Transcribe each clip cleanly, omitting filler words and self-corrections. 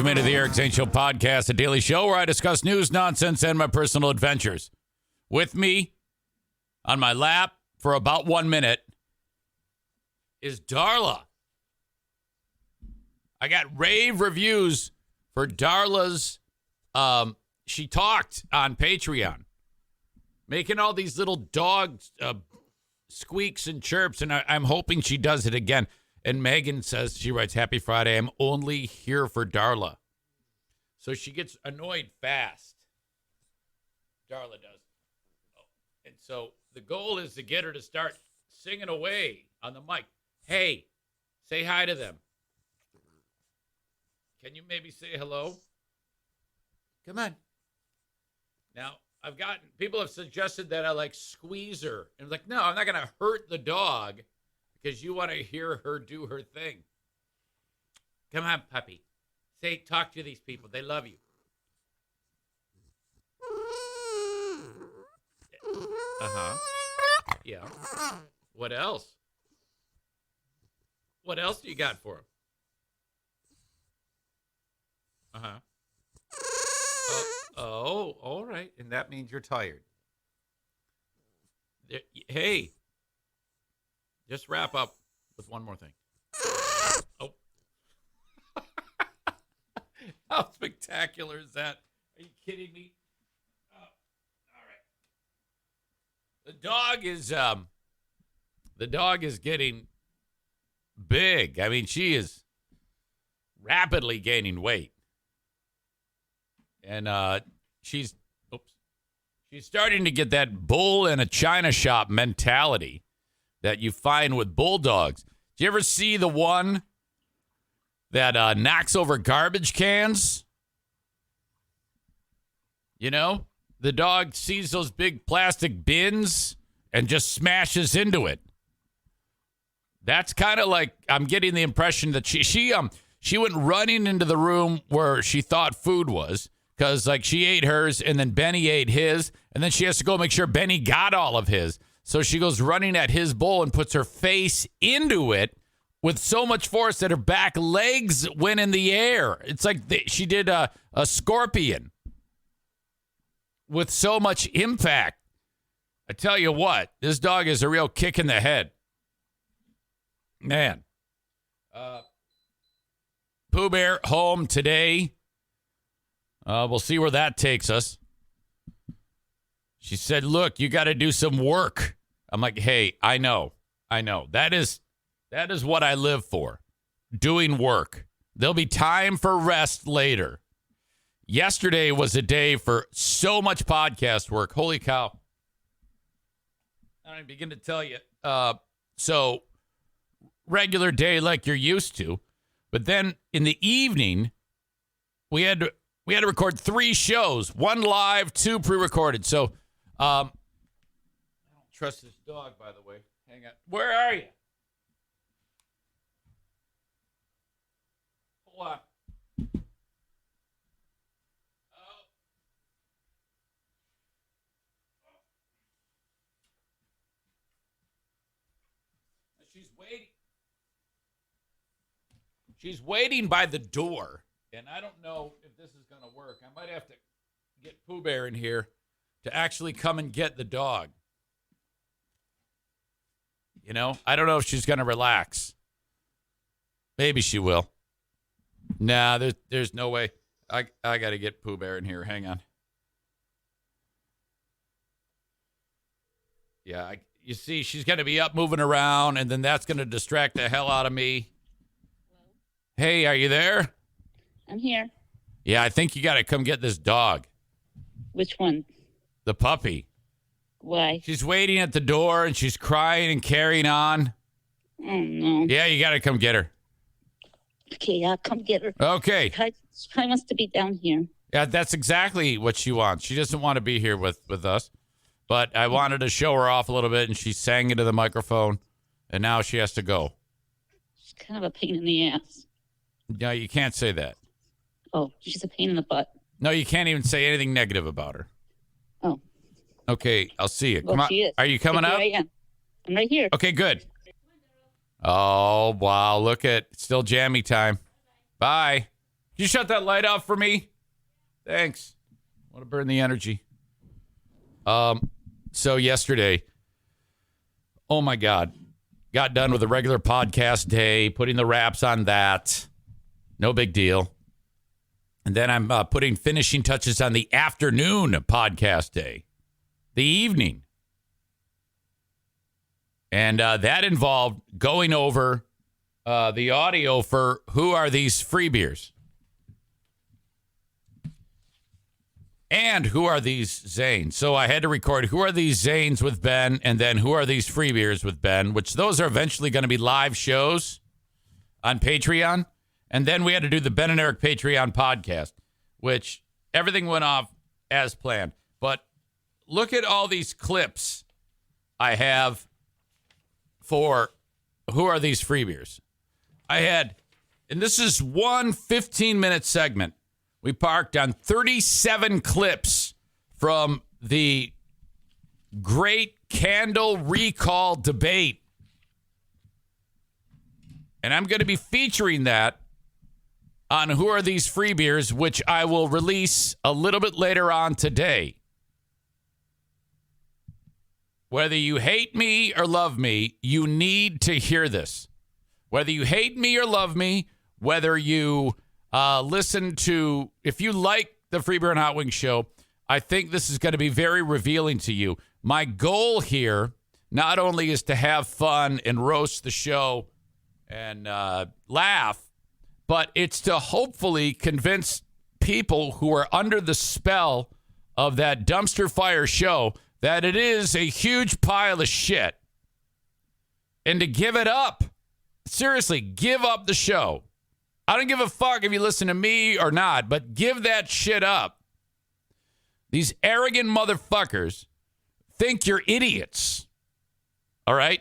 Welcome into the Eric Zane Show Podcast, a daily show where I discuss news, nonsense, and my personal adventures. With me on my lap for about 1 minute is Darla. I got rave reviews for Darla's, she talked on Patreon, making all these little dog squeaks and chirps, and I'm hoping she does it again. And Megan says, she writes, "Happy Friday. I'm only here for Darla." So she gets annoyed fast. Darla does. Oh. And so the goal is to get her to start singing away on the mic. Hey, say hi to them. Can you maybe say hello? Come on. Now, people have suggested that I squeeze her. And I'm like, no, I'm not going to hurt the dog. Because you want to hear her do her thing. Come on, puppy. Talk to these people. They love you. Uh-huh. Yeah. What else? What else do you got for him? Uh-huh. Oh, all right. And that means you're tired. Hey. Just wrap up with one more thing. Oh. How spectacular is that? Are you kidding me? Oh, all right. The dog is getting big. I mean, she is rapidly gaining weight. And she's starting to get that bull in a china shop mentality that you find with bulldogs. Do you ever see the one that knocks over garbage cans? You know, the dog sees those big plastic bins and just smashes into it. That's kind of like, I'm getting the impression that she went running into the room where she thought food was, because she ate hers and then Benny ate his, and then she has to go make sure Benny got all of his. So she goes running at his bowl and puts her face into it with so much force that her back legs went in the air. It's like she did a scorpion with so much impact. I tell you what, this dog is a real kick in the head. Man. Pooh Bear home today. We'll see where that takes us. She said, "Look, you got to do some work." I'm like, "Hey, I know. That is what I live for, doing work. There'll be time for rest later." Yesterday was a day for so much podcast work. Holy cow. I don't begin to tell you. So regular day like you're used to. But then in the evening, we had to record 3 shows, 1 live, 2 pre-recorded. So I don't trust this dog, by the way. Hang on. Where are you? Hold on. She's waiting. She's waiting by the door, and I don't know if this is going to work. I might have to get Pooh Bear in here to actually come and get the dog. You know, I don't know if she's going to relax. Maybe she will. Nah, there's no way. I got to get Pooh Bear in here. Hang on. Yeah, you see, she's going to be up moving around, and then that's going to distract the hell out of me. Hey, are you there? I'm here. Yeah, I think you got to come get this dog. Which one? The puppy. Why? She's waiting at the door, and she's crying and carrying on. Oh, no. Yeah, you got to come get her. Okay, I'll come get her. Okay. She probably wants to be down here. Yeah, that's exactly what she wants. She doesn't want to be here with us. But I wanted to show her off a little bit, and she sang into the microphone, and now she has to go. She's kind of a pain in the ass. No, you can't say that. Oh, she's a pain in the butt. No, you can't even say anything negative about her. Oh. Okay, I'll see you. Well, Come on. she is. Are you coming up? I am. I'm right here. Okay, good. Oh, wow. Look at still jammy time. Bye. you shut that light off for me? Thanks. I want to burn the energy. So yesterday, oh my God, got done with a regular podcast day, putting the wraps on that. No big deal. And then I'm putting finishing touches on the afternoon podcast day, the evening. And that involved going over the audio for Who Are These Free Beers? And Who Are These Zanes? So I had to record Who Are These Zanes with Ben, and then Who Are These Free Beers with Ben, which those are eventually going to be live shows on Patreon. And then we had to do the Ben and Eric Patreon podcast, which everything went off as planned. But look at all these clips I have for Who Are These Free Beers? I had, and this is one 15-minute segment. We parked on 37 clips from the great candle recall debate. And I'm going to be featuring that on Who Are These Free Beers, which I will release a little bit later on today. Whether you hate me or love me, you need to hear this. Whether you hate me or love me, whether you listen to, if you like the Free Beer and Hot Wings show, I think this is going to be very revealing to you. My goal here not only is to have fun and roast the show and laugh, but it's to hopefully convince people who are under the spell of that dumpster fire show that it is a huge pile of shit and to give it up. Seriously, give up the show. I don't give a fuck if you listen to me or not, but give that shit up. These arrogant motherfuckers think you're idiots. All right?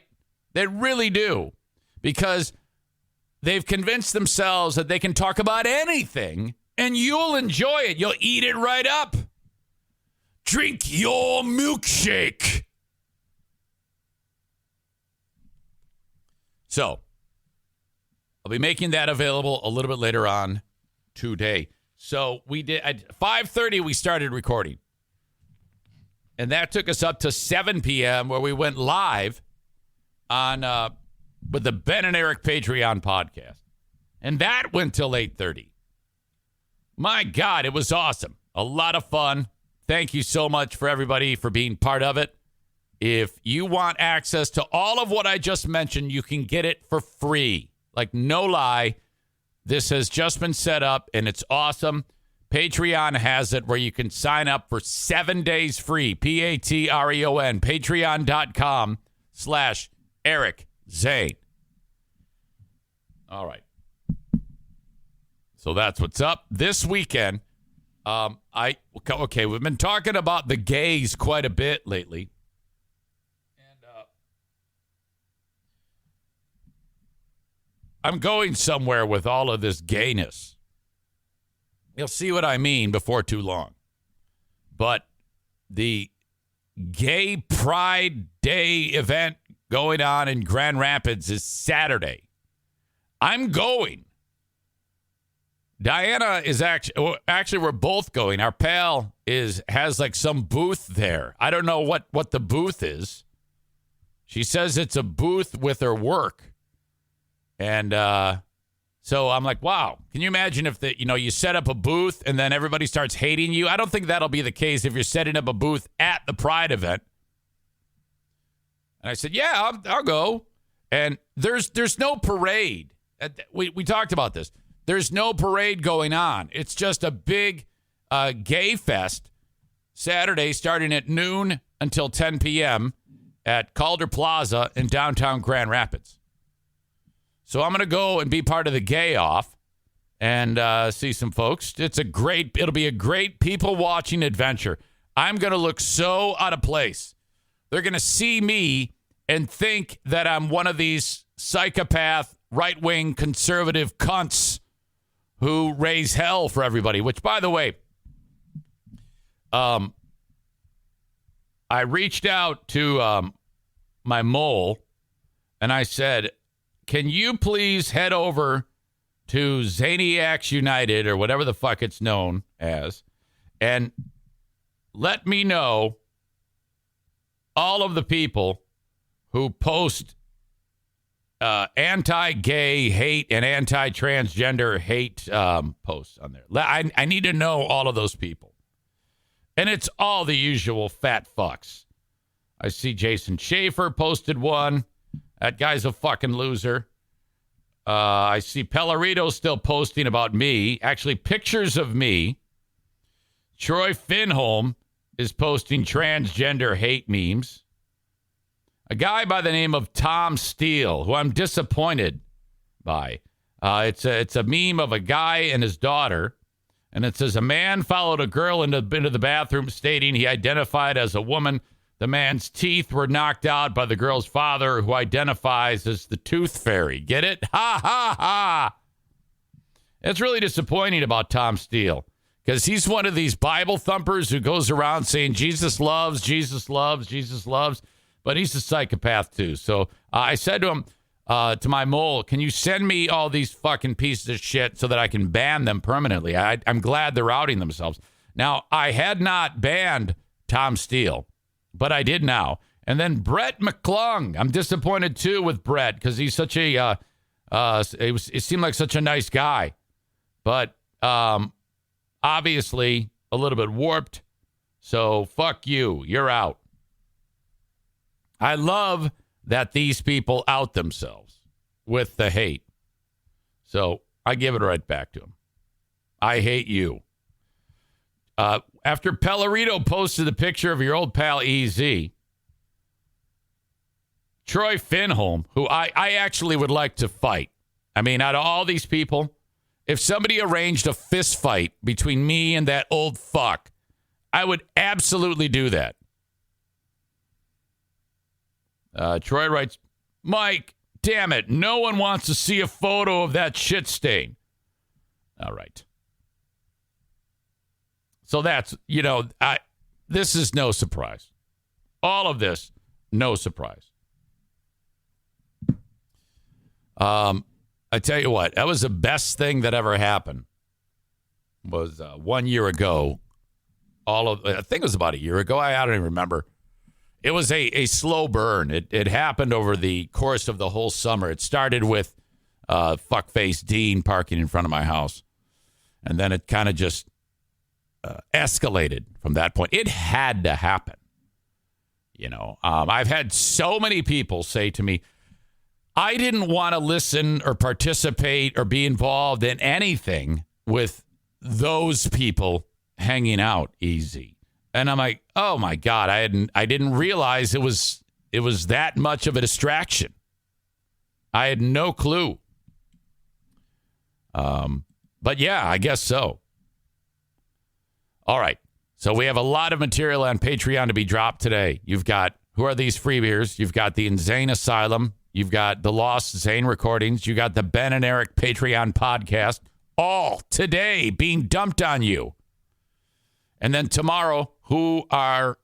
They really do. Because they've convinced themselves that they can talk about anything and you'll enjoy it. You'll eat it right up. Drink your milkshake. So, I'll be making that available a little bit later on today. So we did at 5:30 we started recording. And that took us up to 7 p.m. where we went live on with the Ben and Eric Patreon podcast. And that went till 8:30. My God, it was awesome. A lot of fun. Thank you so much for everybody for being part of it. If you want access to all of what I just mentioned, you can get it for free. Like, no lie, this has just been set up, and it's awesome. Patreon has it where you can sign up for 7 days free. Patreon. Patreon.com/Eric Zane. All right. So that's what's up. This weekend, we've been talking about the gays quite a bit lately. I'm going somewhere with all of this gayness. You'll see what I mean before too long. But the Gay Pride Day event going on in Grand Rapids is Saturday. I'm going. Diana is actually we're both going. Our pal has like some booth there. I don't know what the booth is. She says it's a booth with her work. And so I'm like, wow, can you imagine if you set up a booth and then everybody starts hating you? I don't think that'll be the case if you're setting up a booth at the Pride event. And I said, yeah, I'll go. And there's no parade. We talked about this. There's no parade going on. It's just a big gay fest Saturday starting at noon until 10 p.m. at Calder Plaza in downtown Grand Rapids. So I'm going to go and be part of the gay off and see some folks. It'll be a great people watching adventure. I'm going to look so out of place. They're going to see me and think that I'm one of these psychopath, right-wing, conservative cunts who raise hell for everybody, which, by the way, I reached out to my mole and I said, can you please head over to Zaniacs United or whatever the fuck it's known as, and let me know all of the people who post anti-gay hate and anti-transgender hate posts on there. I need to know all of those people. And it's all the usual fat fucks. I see Jason Schaefer posted one. That guy's a fucking loser. I see Pellerito still posting about me. Actually, pictures of me. Troy Finholm is posting transgender hate memes. A guy by the name of Tom Steele, who I'm disappointed by. It's a meme of a guy and his daughter. And it says, a man followed a girl into the bathroom stating he identified as a woman. The man's teeth were knocked out by the girl's father, who identifies as the tooth fairy. Get it? Ha, ha, ha. It's really disappointing about Tom Steele, because he's one of these Bible thumpers who goes around saying Jesus loves, Jesus loves, Jesus loves, but he's a psychopath too. So I said to him, to my mole, can you send me all these fucking pieces of shit so that I can ban them permanently? I'm glad they're outing themselves. Now, I had not banned Tom Steele, but I did now. And then Brett McClung. I'm disappointed too with Brett, because he's such a it seemed like such a nice guy, but obviously a little bit warped. So fuck you. You're out. I love that these people out themselves with the hate. So I give it right back to them. I hate you. After Pellerito posted the picture of your old pal EZ, Troy Finholm, who I actually would like to fight. I mean, out of all these people, if somebody arranged a fist fight between me and that old fuck, I would absolutely do that. Troy writes, Mike, damn it, no one wants to see a photo of that shit stain. All right. So that's, this is no surprise. All of this, no surprise. I tell you what, that was the best thing that ever happened. Was 1 year ago. I think it was about a year ago. I don't even remember. It was a slow burn. It happened over the course of the whole summer. It started with fuckface Dean parking in front of my house. And then it kind of just escalated from that point. It had to happen. I've had so many people say to me, I didn't want to listen or participate or be involved in anything with those people hanging out easy. And I'm like, oh my God, I didn't realize it was that much of a distraction. I had no clue. But yeah, I guess so. All right. So we have a lot of material on Patreon to be dropped today. You've got Who Are These Free Beers? You've got the Insane Asylum. You've got the Lost Zane recordings. You got the Ben and Eric Patreon podcast. All today being dumped on you. And then tomorrow, Who Are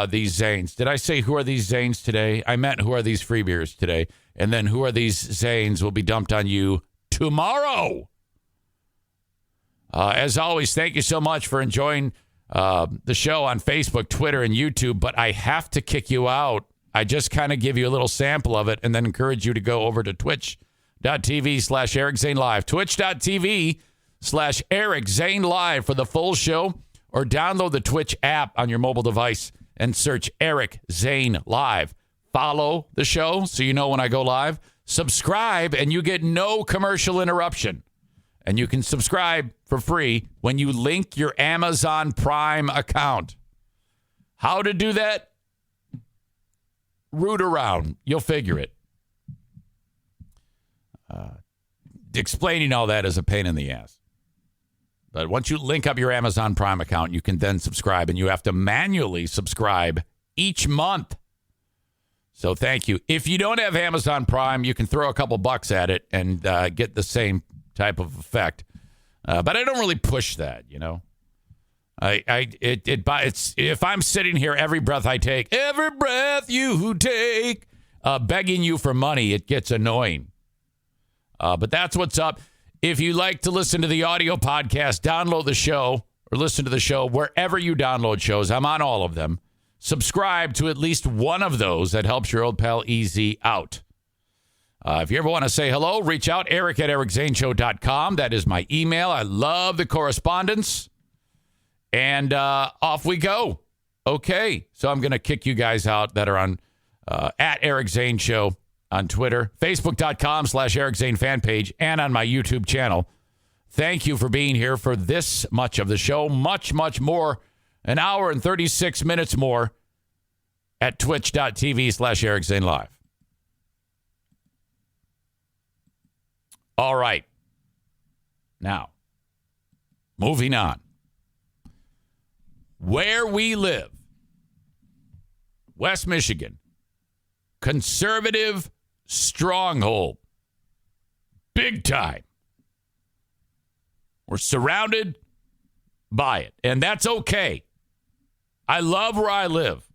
These Zanes? Did I say Who Are These Zanes today? I meant Who Are These Free Beers today. And then Who Are These Zanes will be dumped on you tomorrow. As always, thank you so much for enjoying the show on Facebook, Twitter, and YouTube. But I have to kick you out. I just kind of give you a little sample of it and then encourage you to go over to twitch.tv/Eric Zane Live. Twitch.tv/Eric Zane Live for the full show, or download the Twitch app on your mobile device and search Eric Zane Live. Follow the show so you know when I go live. Subscribe and you get no commercial interruption. And you can subscribe for free when you link your Amazon Prime account. How to do that? Root around. You'll figure it. Explaining all that is a pain in the ass. But once you link up your Amazon Prime account, you can then subscribe, and you have to manually subscribe each month. So thank you. If you don't have Amazon Prime, you can throw a couple bucks at it and get the same type of effect. But I don't really push that, It's if I'm sitting here every breath I take, every breath you take, begging you for money, it gets annoying. But that's what's up. If you like to listen to the audio podcast, download the show or listen to the show wherever you download shows. I'm on all of them. Subscribe to at least one of those. That helps your old pal Easy out. If you ever want to say hello, reach out, Eric at ericzaneshow.com. That is my email. I love the correspondence. And off we go. Okay, so I'm going to kick you guys out that are on at Eric Zane Show on Twitter, Facebook.com/Eric Zane fan page, and on my YouTube channel. Thank you for being here for this much of the show. Much, much more. An hour and 36 minutes more at twitch.tv/Eric Zane Live. All right. Now, moving on. Where we live, West Michigan, conservative stronghold, big time. We're surrounded by it, and that's okay. I love where I live.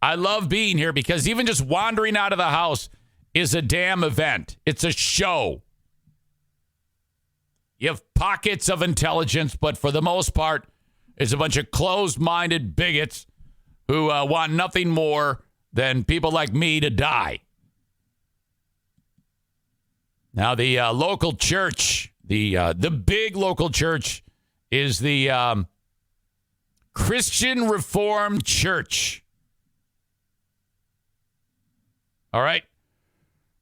I love being here because even just wandering out of the house is a damn event. It's a show. You have pockets of intelligence, but for the most part, it's a bunch of closed-minded bigots who want nothing more than people like me to die. Now, the local church, the big local church, is the Christian Reformed Church. All right?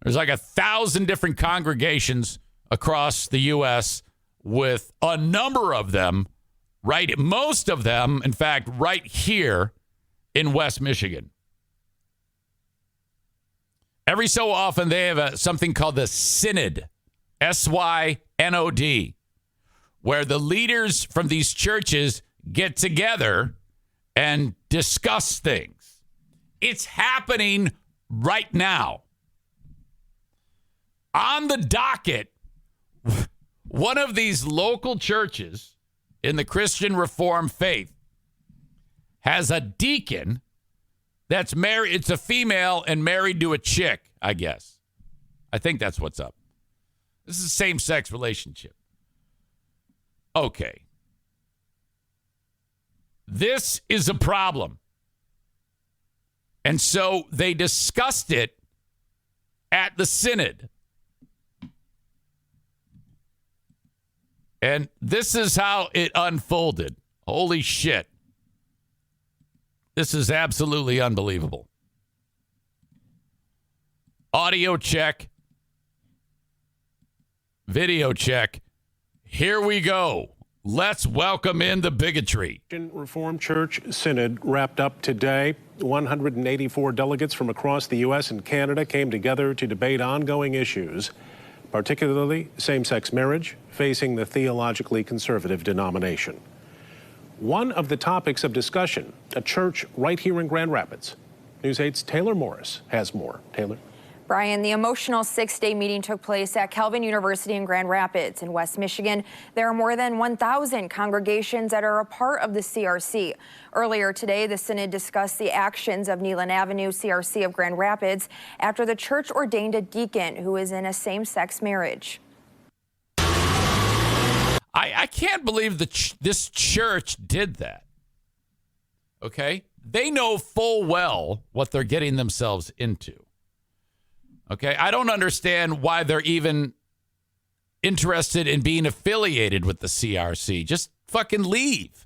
There's like 1,000 different congregations across the U.S., with a number of them, most of them, in fact, right here in West Michigan. Every so often, they have something called the Synod, SYNOD, where the leaders from these churches get together and discuss things. It's happening right now. On the docket, one of these local churches in the Christian Reformed faith has a deacon that's married. It's a female and married to a chick, I guess. I think that's what's up. This is a same-sex relationship. Okay. This is a problem. And so they discussed it at the synod. And this is how it unfolded. Holy shit. This is absolutely unbelievable. Audio check. Video check. Here we go. Let's welcome in the bigotry. Reformed Church Synod wrapped up today. 184 delegates from across the U.S. and Canada came together to debate ongoing issues, particularly same-sex marriage, facing the theologically conservative denomination. One of the topics of discussion, a church right here in Grand Rapids. News 8's Taylor Morris has more. Taylor? Brian, the emotional 6-day meeting took place at Calvin University in Grand Rapids in West Michigan. There are more than 1,000 congregations that are a part of the CRC. Earlier today, the Synod discussed the actions of Neelan Avenue CRC of Grand Rapids after the church ordained a deacon who is in a same-sex marriage. I can't believe this church did that. Okay? They know full well what they're getting themselves into. Okay? I don't understand why they're even interested in being affiliated with the CRC. Just fucking leave.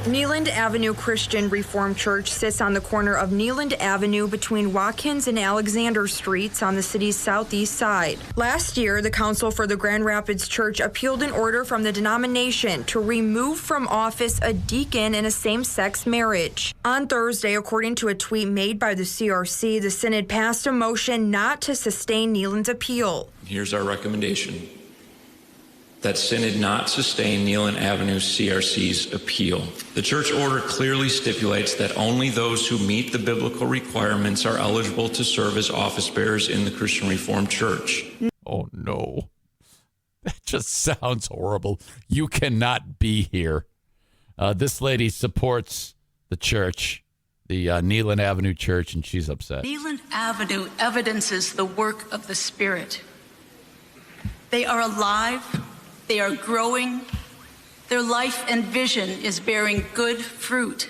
Neeland Avenue Christian Reformed Church sits on the corner of Neeland Avenue between Watkins and Alexander Streets on the city's southeast side. Last year, the Council for the Grand Rapids Church appealed an order from the denomination to remove from office a deacon in a same-sex marriage. On Thursday, according to a tweet made by the CRC, the Synod passed a motion not to sustain Neeland's appeal. Here's our recommendation: that Synod not sustain Neelan Avenue CRC's appeal. The church order clearly stipulates that only those who meet the biblical requirements are eligible to serve as office bearers in the Christian Reformed Church. Oh, no. That just sounds horrible. You cannot be here. This lady supports the church, the Neelan Avenue Church, and she's upset. Neelan Avenue evidences the work of the Spirit. They are alive. They are growing. Their life and vision is bearing good fruit.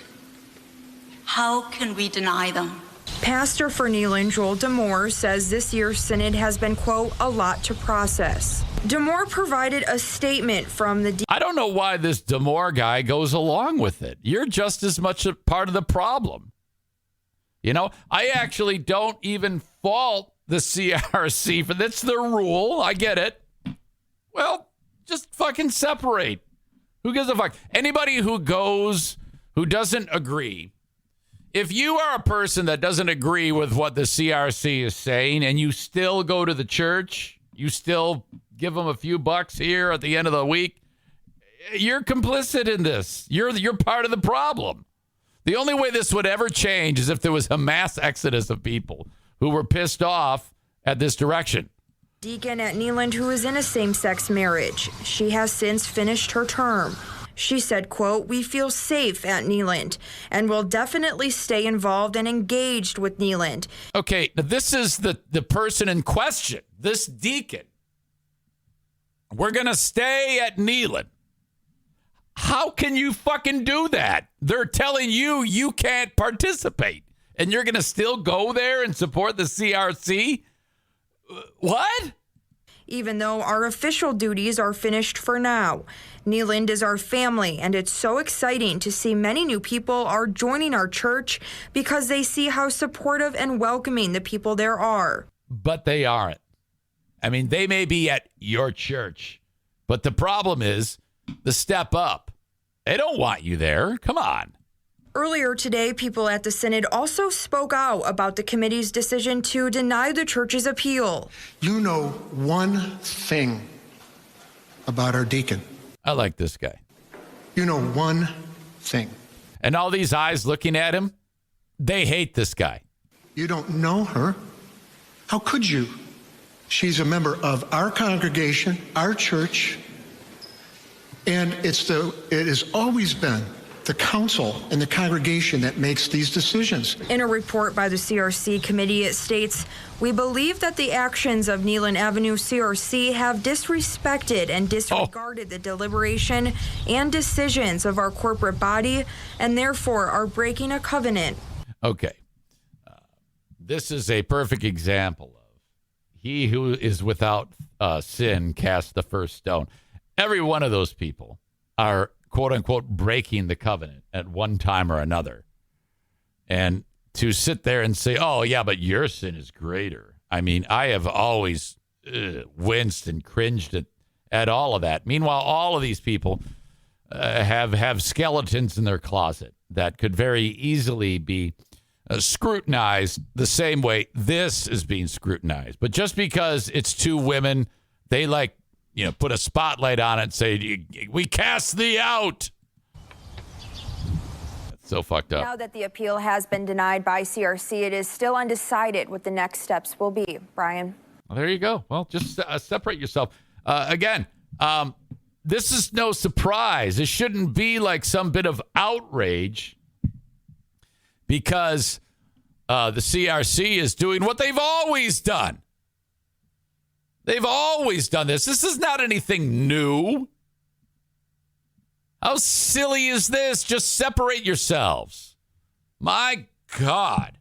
How can we deny them? Pastor for Neyland, Joel Damore, says this year's synod has been, quote, a lot to process. Damore provided a statement from the... I don't know why this Damore guy goes along with it. You're just as much a part of the problem. You know, I actually don't even fault the CRC for that's the rule. I get it. Well, just fucking separate. Who gives a fuck? Anybody who doesn't agree. If you are a person that doesn't agree with what the CRC is saying and you still go to the church, you still give them a few bucks here at the end of the week, you're complicit in this. You're part of the problem. The only way this would ever change is if there was a mass exodus of people who were pissed off at this direction. Deacon at Neyland, who is in a same-sex marriage. She has since finished her term. She said, quote, we feel safe at Neyland and will definitely stay involved and engaged with Neyland. Okay, now this is the person in question, this deacon. We're going to stay at Neyland. How can you fucking do that? They're telling you can't participate, and you're going to still go there and support the CRC? What? Even though our official duties are finished for now, Neyland is our family, and it's so exciting to see many new people are joining our church because they see how supportive and welcoming the people there are. But they aren't. I mean, they may be at your church, but the problem is the step up. They don't want you there. Come on. Earlier today, people at the synod also spoke out about the committee's decision to deny the church's appeal. You know one thing about our deacon. I like this guy. You know one thing. And all these eyes looking at him, they hate this guy. You don't know her. How could you? She's a member of our congregation, our church, and it has always been the council and the congregation that makes these decisions. In a report by the CRC committee, it states, we believe that the actions of Neyland Avenue CRC have disrespected and disregarded the deliberation and decisions of our corporate body and therefore are breaking a covenant. Okay. This is a perfect example of he who is without sin cast the first stone. Every one of those people are quote unquote breaking the covenant at one time or another. And to sit there and say, oh, yeah, but your sin is greater. I mean, I have always winced and cringed at all of that. Meanwhile, all of these people have skeletons in their closet that could very easily be scrutinized the same way this is being scrutinized. But just because it's two women, they put a spotlight on it and say, we cast thee out. That's so fucked up. Now that the appeal has been denied by CRC, it is still undecided what the next steps will be. Brian? Well, there you go. Well, just separate yourself. Again, this is no surprise. It shouldn't be like some bit of outrage because the CRC is doing what they've always done. They've always done this. This is not anything new. How silly is this? Just separate yourselves. My God.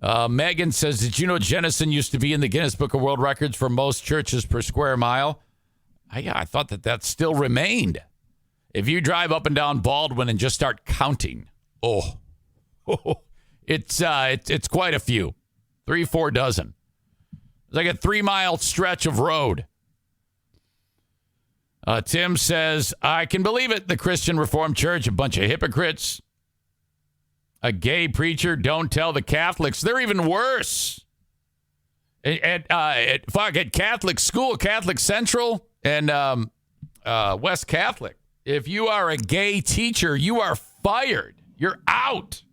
Megan says, did you know Jennison used to be in the Guinness Book of World Records for most churches per square mile? I thought that still remained. If you drive up and down Baldwin and just start counting, it's quite a few. 3-4 dozen. It's like a 3-mile stretch of road. Tim says, I can believe it. The Christian Reformed Church, a bunch of hypocrites. A gay preacher, don't tell the Catholics. They're even worse. At Catholic School, Catholic Central, and West Catholic. If you are a gay teacher, you are fired. You're out.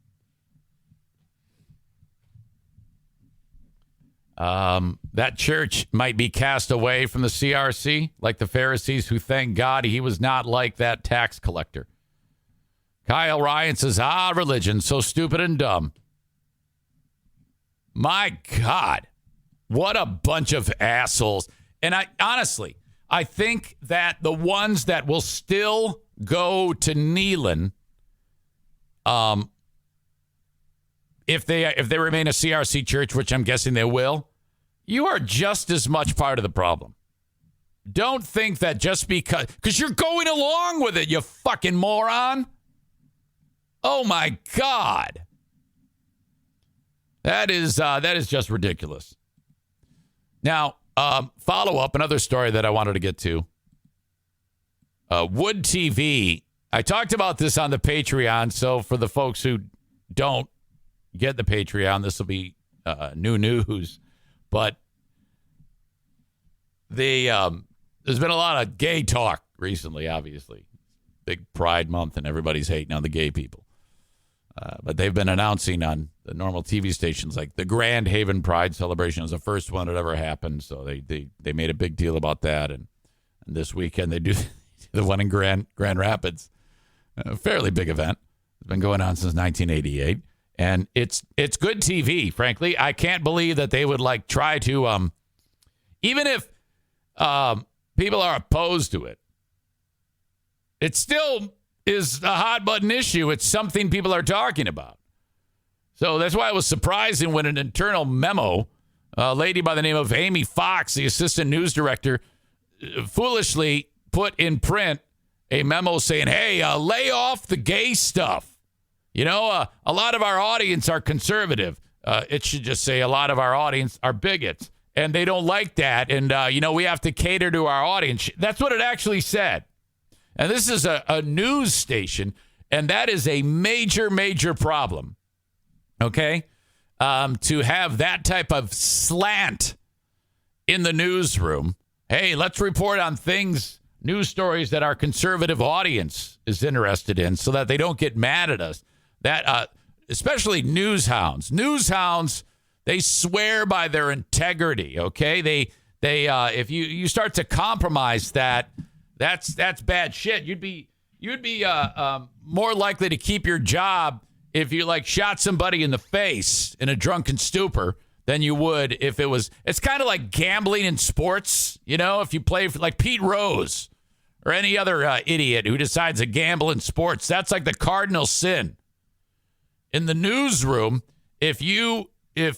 That church might be cast away from the CRC, like the Pharisees who thank God he was not like that tax collector. Kyle Ryan says, religion, so stupid and dumb. My God, what a bunch of assholes. And I honestly, I think that the ones that will still go to Neyland, if they remain a CRC church, which I'm guessing they will, you are just as much part of the problem. Don't think that just because you're going along with it, you fucking moron. Oh my God. That is just ridiculous. Now, follow up, another story that I wanted to get to. Wood TV. I talked about this on the Patreon, so for the folks who don't get the Patreon, this will be new news. But there's been a lot of gay talk recently, obviously. Big Pride Month, and everybody's hating on the gay people. But they've been announcing on the normal TV stations, like the Grand Haven Pride celebration is the first one that ever happened. So they made a big deal about that. And this weekend they do the one in Grand Rapids, a fairly big event. It's been going on since 1988. And it's good TV, frankly. I can't believe that they would like try to, even if people are opposed to it, it still is a hot button issue. It's something people are talking about. So that's why it was surprising when an internal memo, a lady by the name of Amy Fox, the assistant news director, foolishly put in print a memo saying, hey, lay off the gay stuff. You know, a lot of our audience are conservative. It should just say a lot of our audience are bigots. And they don't like that. And, we have to cater to our audience. That's what it actually said. And this is a news station, and that is a major, major problem, okay? To have that type of slant in the newsroom. Hey, let's report on things, news stories that our conservative audience is interested in so that they don't get mad at us. That, especially news hounds. News hounds, they swear by their integrity, okay? They if you start to compromise that, that's bad shit. You'd be more likely to keep your job if you like shot somebody in the face in a drunken stupor than you would if it was. It's kind of like gambling in sports, if you play for like Pete Rose or any other idiot who decides to gamble in sports. That's like the cardinal sin. In the newsroom, if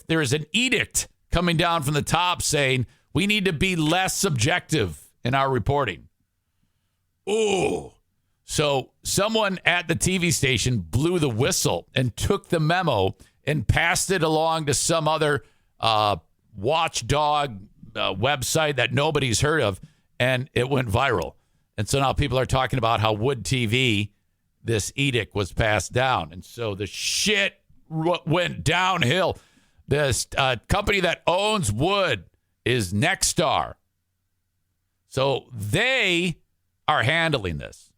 there's an edict coming down from the top saying we need to be less subjective in our reporting. Ooh. So someone at the TV station blew the whistle and took the memo and passed it along to some other watchdog website that nobody's heard of, and it went viral. And so now people are talking about how Wood TV, this edict was passed down. And so the shit went downhill. This company that owns Wood is Nexstar. So they are handling this.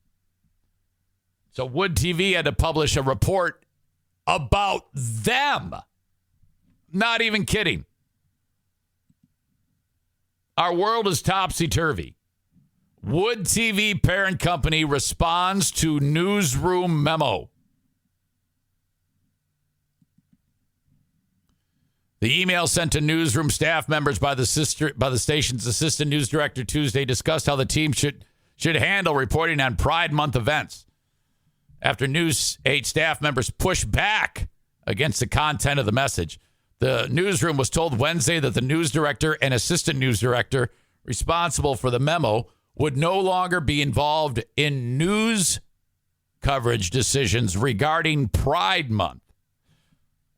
So Wood TV had to publish a report about them. Not even kidding. Our world is topsy-turvy. Wood TV parent company responds to newsroom memo. The email sent to newsroom staff members by the station's assistant news director Tuesday discussed how the team should handle reporting on Pride Month events. After News 8 staff members pushed back against the content of the message, the newsroom was told Wednesday that the news director and assistant news director responsible for the memo would no longer be involved in news coverage decisions regarding Pride Month.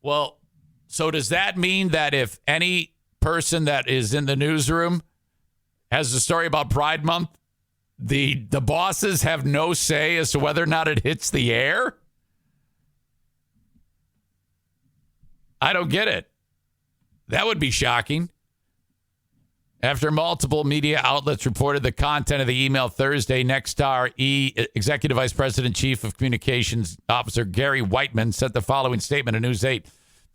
Well, so does that mean that if any person that is in the newsroom has a story about Pride Month, the bosses have no say as to whether or not it hits the air? I don't get it. That would be shocking. After multiple media outlets reported the content of the email Thursday, Nexstar Executive Vice President, Chief of Communications Officer Gary Whiteman sent the following statement to News 8.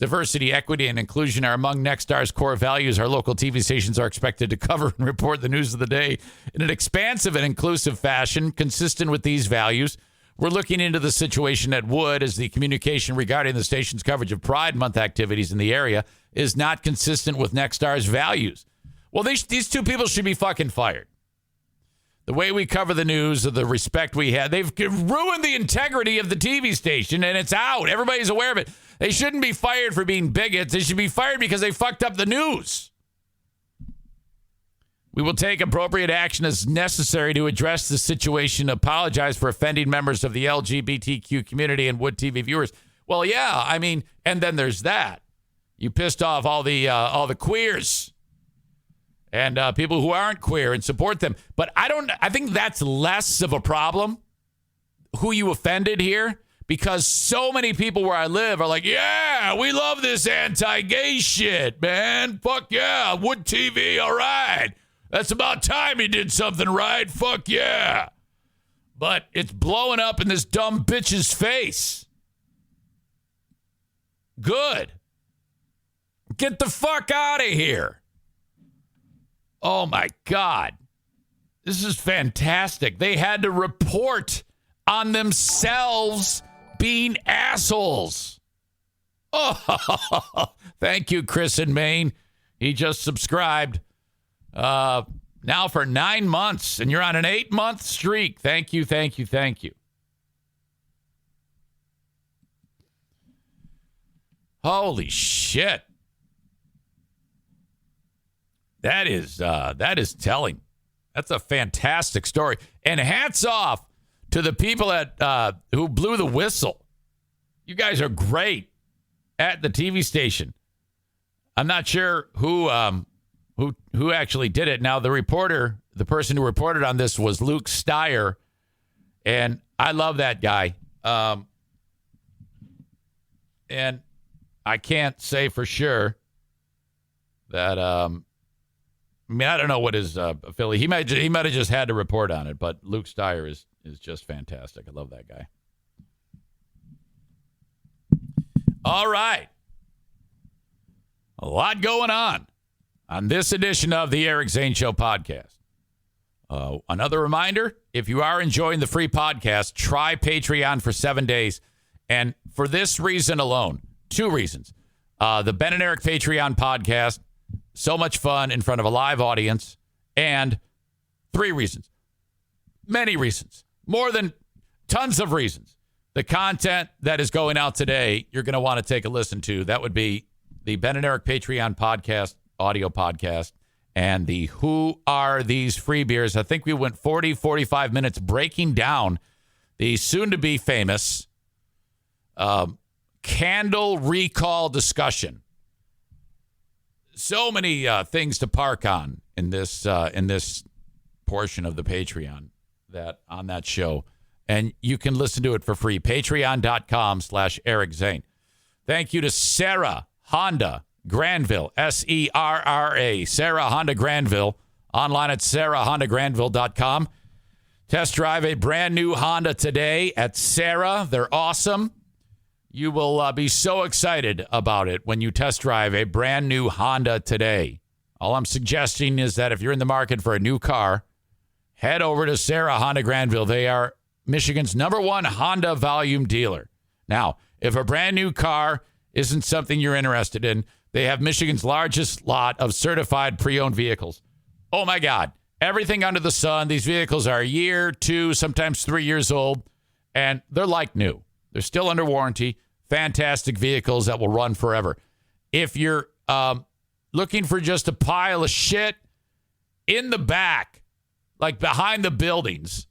Diversity, equity, and inclusion are among Nexstar's core values. Our local TV stations are expected to cover and report the news of the day in an expansive and inclusive fashion consistent with these values. We're looking into the situation at Wood as the communication regarding the station's coverage of Pride Month activities in the area is not consistent with Nexstar's values. Well, these two people should be fucking fired. The way we cover the news, the respect we had, they've ruined the integrity of the TV station, and it's out. Everybody's aware of it. They shouldn't be fired for being bigots. They should be fired because they fucked up the news. We will take appropriate action as necessary to address the situation, apologize for offending members of the LGBTQ community and Wood TV viewers. Well, yeah, I mean, and then there's that. You pissed off all the queers and people who aren't queer and support them. But I think that's less of a problem, who you offended here, because so many people where I live are like, yeah, we love this anti-gay shit, man. Fuck yeah, Wood TV, all right. That's about time he did something right. Fuck yeah. But it's blowing up in this dumb bitch's face. Good. Get the fuck out of here. Oh, my God. This is fantastic. They had to report on themselves being assholes. Oh, thank you, Chris in Maine. He just subscribed. Now for 9 months, and you're on an 8-month streak. Thank you, thank you, thank you. Holy shit. That is telling. That's a fantastic story. And hats off to the people that who blew the whistle. You guys are great at the TV station. I'm not sure who actually did it. Now, the person who reported on this was Luke Steyer, and I love that guy. And I can't say for sure that, I don't know what his affiliate. He might have just had to report on it, but Luke Steyer is just fantastic. I love that guy. All right. A lot going on this edition of the Eric Zane Show Podcast. Another reminder, if you are enjoying the free podcast, try Patreon for 7 days. And for this reason alone, 2 reasons. The Ben and Eric Patreon podcast, so much fun in front of a live audience. And 3 reasons. Many reasons. More than tons of reasons. The content that is going out today, you're going to want to take a listen to. That would be the Ben and Eric Patreon podcast, audio podcast, and the Who Are These Free Beers? I think we went 45 minutes breaking down the soon-to-be famous candle recall discussion. So many things to park on in this portion of the Patreon on that show. And you can listen to it for free. Patreon.com/Eric Zane. Thank you to Sarah Honda Granville, SERRA, Sarah Honda Granville, online at sarahhondagranville.com. Test drive a brand new Honda today at Sarah. They're awesome. You will be so excited about it when you test drive a brand new Honda today. All I'm suggesting is that if you're in the market for a new car, head over to Sarah Honda Granville. They are Michigan's #1 Honda volume dealer. Now, if a brand new car isn't something you're interested in, they have Michigan's largest lot of certified pre-owned vehicles. Oh, my God. Everything under the sun. These vehicles are a year, 2, sometimes 3 years old, and they're like new. They're still under warranty. Fantastic vehicles that will run forever. If you're looking for just a pile of shit in the back, like behind the buildings,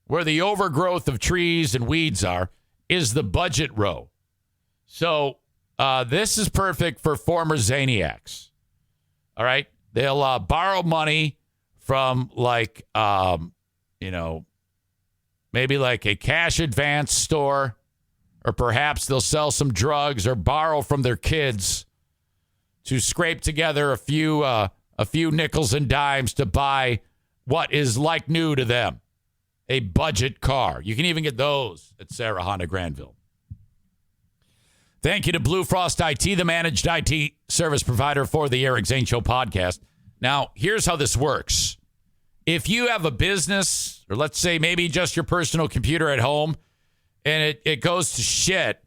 where the overgrowth of trees and weeds are, is the budget row. So this is perfect for former Zaniacs. All right? They'll borrow money from maybe like a cash advance store, or perhaps they'll sell some drugs or borrow from their kids to scrape together a few nickels and dimes to buy what is like new to them. A budget car. You can even get those at Sarah Honda Granville. Thank you to Blue Frost IT, the managed IT service provider for the Eric Zane Show podcast. Now, here's how this works. If you have a business, or let's say maybe just your personal computer at home, and it goes to shit,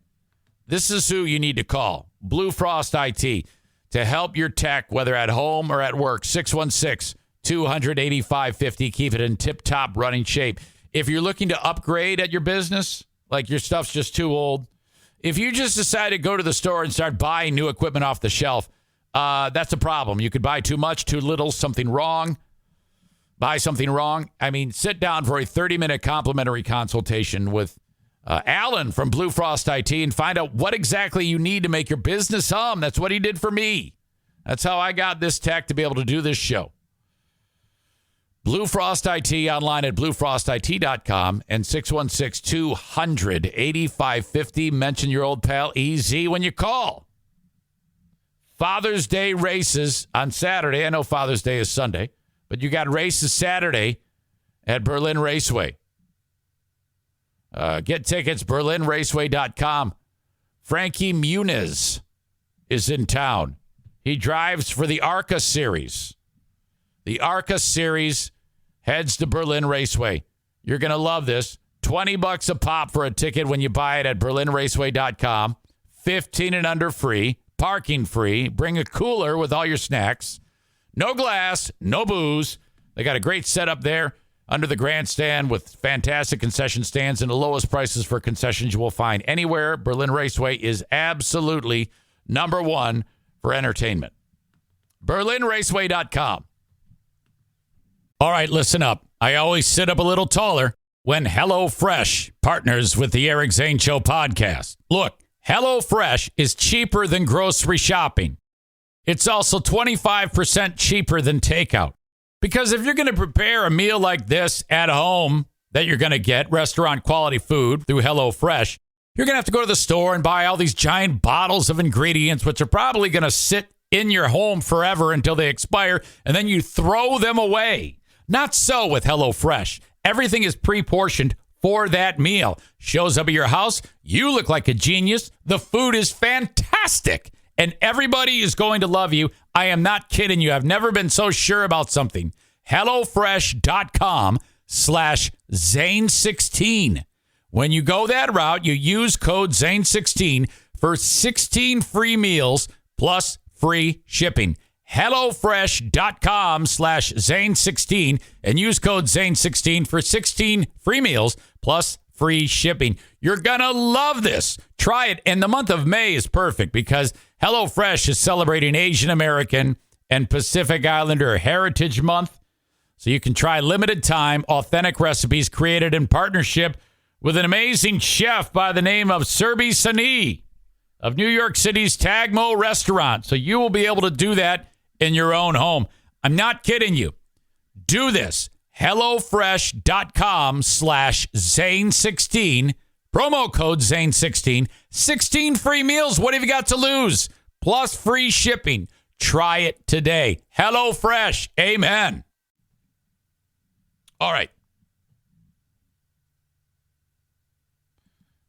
this is who you need to call. Blue Frost IT. To to help your tech, whether at home or at work. 616-285-50. Keep it in tip-top running shape. If you're looking to upgrade at your business, like your stuff's just too old, if you just decide to go to the store and start buying new equipment off the shelf, that's a problem. You could buy too much, too little, something wrong. Buy something wrong. I mean, sit down for a 30-minute complimentary consultation with Alan from Blue Frost IT and find out what exactly you need to make your business hum. That's what he did for me. That's how I got this tech to be able to do this show. Blue Frost IT online at bluefrostit.com and 616-200-8550. Mention your old pal EZ when you call. Father's Day races on Saturday. I know Father's Day is Sunday, but you got races Saturday at Berlin Raceway. Get tickets, berlinraceway.com. Frankie Muniz is in town. He drives for the ARCA Series. The ARCA Series heads to Berlin Raceway. You're going to love this. $20 a pop for a ticket when you buy it at berlinraceway.com. 15 and under free. Parking free. Bring a cooler with all your snacks. No glass, no booze. They got a great setup there under the grandstand with fantastic concession stands and the lowest prices for concessions you will find anywhere. Berlin Raceway is absolutely number one for entertainment. BerlinRaceway.com. All right, listen up. I always sit up a little taller when HelloFresh partners with the Eric Zane Show podcast. Look, HelloFresh is cheaper than grocery shopping. It's also 25% cheaper than takeout. Because if you're going to prepare a meal like this at home that you're going to get restaurant quality food through HelloFresh, you're going to have to go to the store and buy all these giant bottles of ingredients, which are probably going to sit in your home forever until they expire, and then you throw them away. Not so with HelloFresh. Everything is pre-portioned for that meal. Shows up at your house. You look like a genius. The food is fantastic. And everybody is going to love you. I am not kidding you. I've never been so sure about something. HelloFresh.com/Zane16. When you go that route, you use code Zane16 for 16 free meals plus free shipping. HelloFresh.com/Zane16 and use code Zane16 for 16 free meals plus free shipping. You're going to love this. Try it. And the month of May is perfect because HelloFresh is celebrating Asian American and Pacific Islander Heritage Month. So you can try limited time, authentic recipes created in partnership with an amazing chef by the name of Serbi Sani of New York City's Tagmo restaurant. So you will be able to do that in your own home. I'm not kidding you. Do this. HelloFresh.com/Zane16. Promo code Zane16. 16 free meals. What have you got to lose? Plus free shipping. Try it today. HelloFresh. Amen. All right.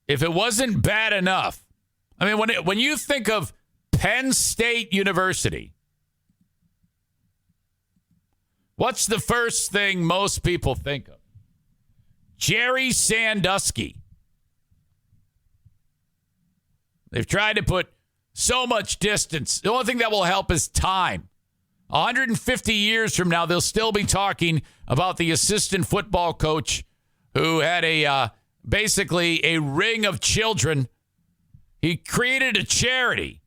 If it wasn't bad enough, I mean, when you think of Penn State University, what's the first thing most people think of? Jerry Sandusky. They've tried to put so much distance. The only thing that will help is time. 150 years from now, they'll still be talking about the assistant football coach who had basically a ring of children. He created a charity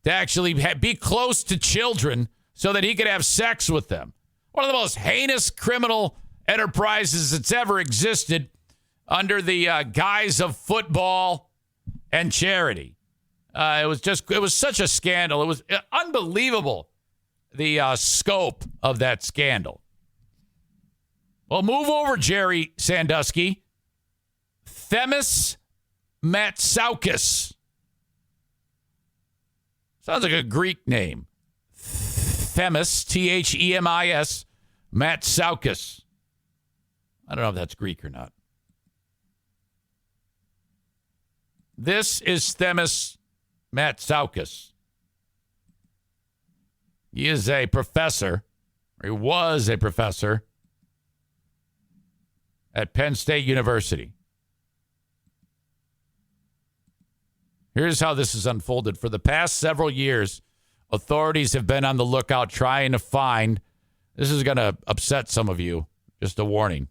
to actually be close to children so that he could have sex with them. One of the most heinous criminal enterprises that's ever existed under the guise of football and charity. It was such a scandal. It was unbelievable, the scope of that scandal. Well, move over, Jerry Sandusky. Themis Matsaukis. Sounds like a Greek name. Themis, Themis, Matsaukis. I don't know if that's Greek or not. This is Themis Matsaukis. He is a professor, or he was a professor, at Penn State University. Here's how this has unfolded. For the past several years, Authorities have been on the lookout trying to find. This is going to upset some of you. Just a warning.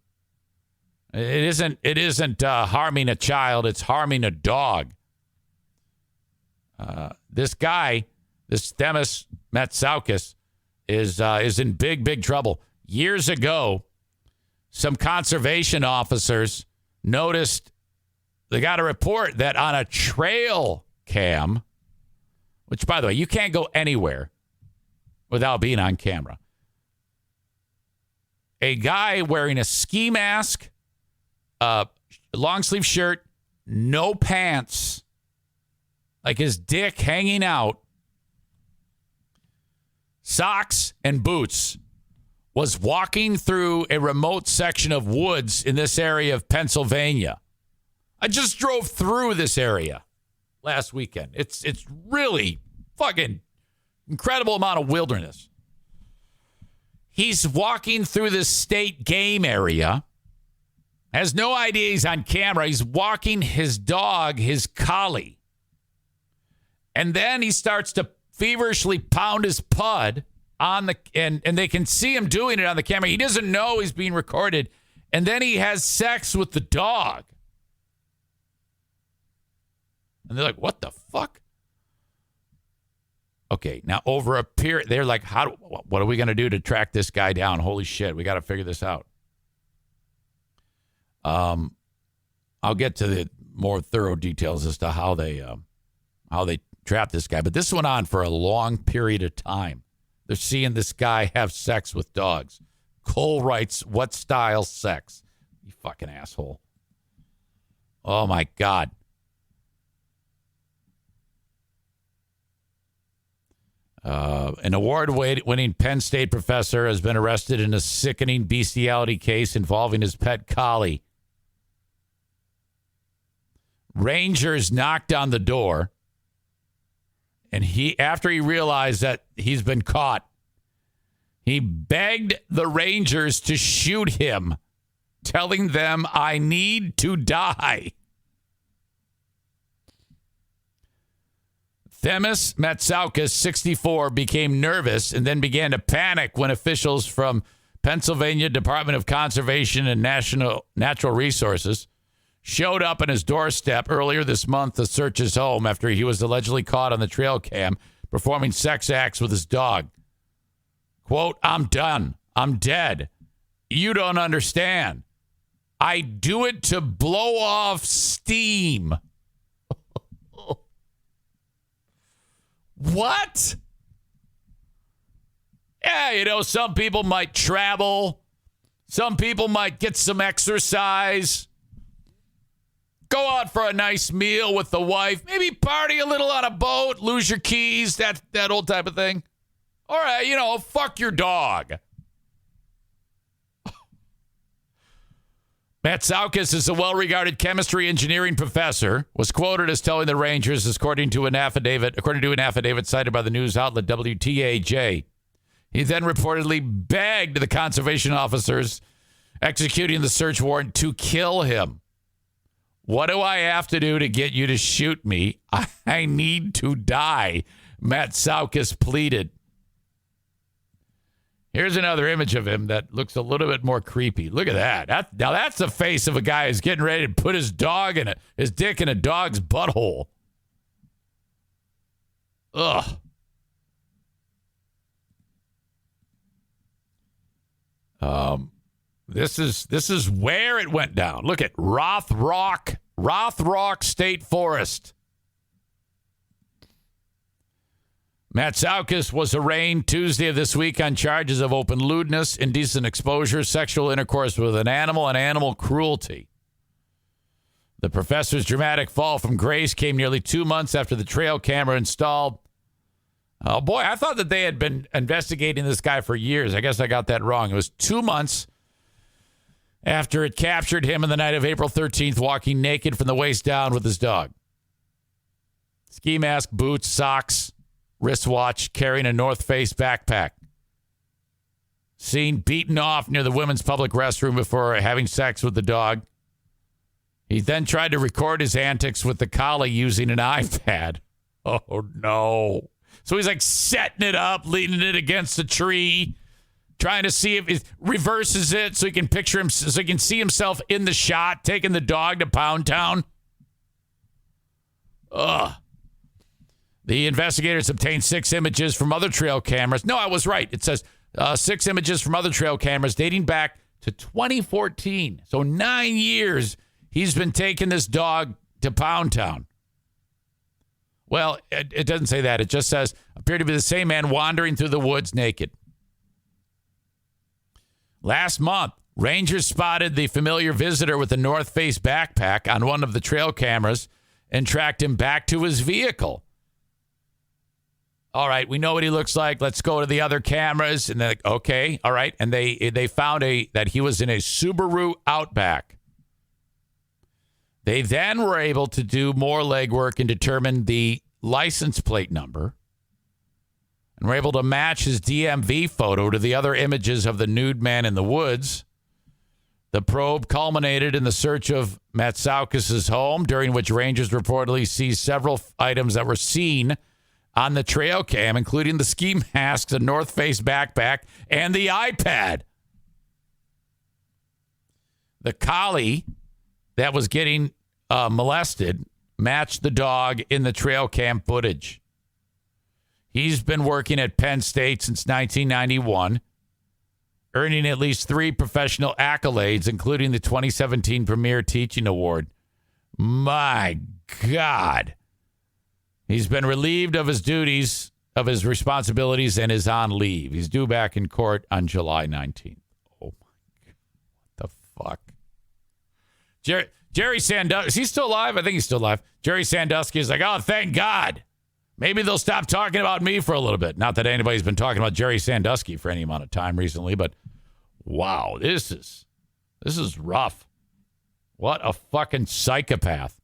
It isn't harming a child. It's harming a dog. This guy, this Themis Matsaukis, is in big trouble. Years ago, some conservation officers noticed, they got a report that on a trail cam, which, by the way, you can't go anywhere without being on camera, a guy wearing a ski mask, a long sleeve shirt, no pants, like his dick hanging out, socks and boots, was walking through a remote section of woods in this area of Pennsylvania. I just drove through this area last weekend. It's really fucking incredible amount of wilderness. He's walking through this state game area, has no idea he's on camera. He's walking his dog, his collie. And then he starts to feverishly pound his pud on the, and they can see him doing it on the camera. He doesn't know he's being recorded. And then he has sex with the dog. And they're like, what the fuck? Okay, now over a period, they're like, what are we going to do to track this guy down? Holy shit, we got to figure this out. I'll get to the more thorough details as to how they trapped this guy. But this went on for a long period of time. They're seeing this guy have sex with dogs. Cole writes, what style sex? You fucking asshole. Oh, my God. An award-winning Penn State professor has been arrested in a sickening bestiality case involving his pet collie. Rangers knocked on the door, and after he realized that he's been caught, he begged the Rangers to shoot him, telling them, I need to die. Themis Matsaukis, 64, became nervous and then began to panic when officials from Pennsylvania Department of Conservation and Natural Resources showed up on his doorstep earlier this month to search his home after he was allegedly caught on the trail cam performing sex acts with his dog. Quote, I'm done. I'm dead. You don't understand. I do it to blow off steam. What? Yeah, some people might travel. Some people might get some exercise. Go out for a nice meal with the wife. Maybe party a little on a boat. Lose your keys. That old type of thing. All right, fuck your dog. Matsaukis is a well-regarded chemistry engineering professor, was quoted as telling the Rangers, according to an affidavit cited by the news outlet WTAJ. He then reportedly begged the conservation officers executing the search warrant to kill him. What do I have to do to get you to shoot me? I need to die, Matsaukis pleaded. Here's another image of him that looks a little bit more creepy. Look at that. Now that's the face of a guy who's getting ready to put his dick in a dog's butthole. Ugh. This is where it went down. Look at Rothrock State Forest. Matsaukis was arraigned Tuesday of this week on charges of open lewdness, indecent exposure, sexual intercourse with an animal, and animal cruelty. The professor's dramatic fall from grace came nearly 2 months after the trail camera installed. Oh, boy, I thought that they had been investigating this guy for years. I guess I got that wrong. It was 2 months after it captured him on the night of April 13th, walking naked from the waist down with his dog. Ski mask, boots, socks, wristwatch, carrying a North Face backpack. Seen beaten off near the women's public restroom before having sex with the dog. He then tried to record his antics with the collie using an iPad. Oh, no. So he's like setting it up, leaning it against the tree, trying to see if it reverses it so he can picture him, so he can see himself in the shot, taking the dog to Pound Town. Ugh. The investigators obtained 6 images from other trail cameras. No, I was right. It says 6 images from other trail cameras dating back to 2014. So 9 years he's been taking this dog to Pound Town. Well, it doesn't say that. It just says, appeared to be the same man wandering through the woods naked. Last month, rangers spotted the familiar visitor with the North Face backpack on one of the trail cameras and tracked him back to his vehicle. All right, we know what he looks like. Let's go to the other cameras. And they're like, okay, all right. And they found that he was in a Subaru Outback. They then were able to do more legwork and determine the license plate number. And were able to match his DMV photo to the other images of the nude man in the woods. The probe culminated in the search of Matsaukis' home, during which rangers reportedly seized several items that were seen on the trail cam, including the ski mask, the North Face backpack, and the iPad. The collie that was getting molested matched the dog in the trail cam footage. He's been working at Penn State since 1991, earning at least 3 professional accolades, including the 2017 Premier Teaching Award. My God. He's been relieved of his duties, of his responsibilities, and is on leave. He's due back in court on July 19th. Oh, my God. What the fuck? Jerry Sandusky, is he still alive? I think he's still alive. Jerry Sandusky is like, oh, thank God. Maybe they'll stop talking about me for a little bit. Not that anybody's been talking about Jerry Sandusky for any amount of time recently, but wow, this is rough. What a fucking psychopath.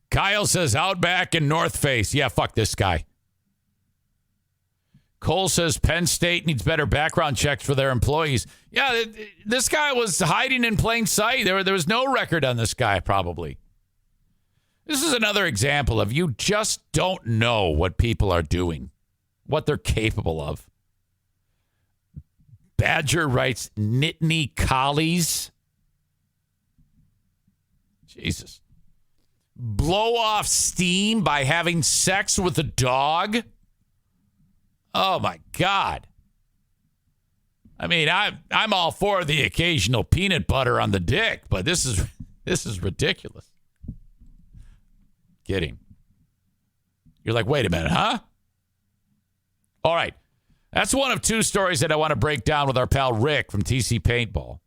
Kyle says Outback and North Face. Yeah, fuck this guy. Cole says Penn State needs better background checks for their employees. Yeah, this guy was hiding in plain sight. There was no record on this guy, probably. This is another example of you just don't know what people are doing, what they're capable of. Badger writes Nittany Collies. Jesus. Blow off steam by having sex with a dog. Oh my God. I mean, I'm all for the occasional peanut butter on the dick, but this is ridiculous. Kidding. You're like, wait a minute, huh? All right. That's one of 2 stories that I want to break down with our pal Rick from TC Paintball.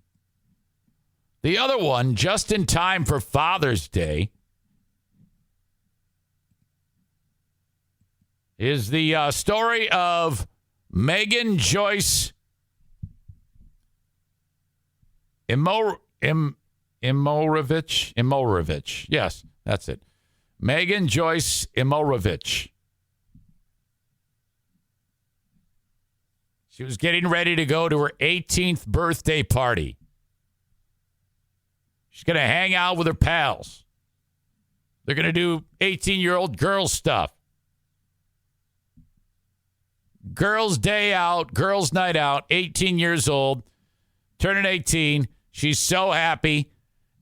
The other one, just in time for Father's Day, is the story of Megan Joyce Imorovich. Yes, that's it. Megan Joyce Imorovich. She was getting ready to go to her 18th birthday party. She's going to hang out with her pals. They're going to do 18-year-old girl stuff. Girls' day out, girls' night out, 18 years old, turning 18. She's so happy.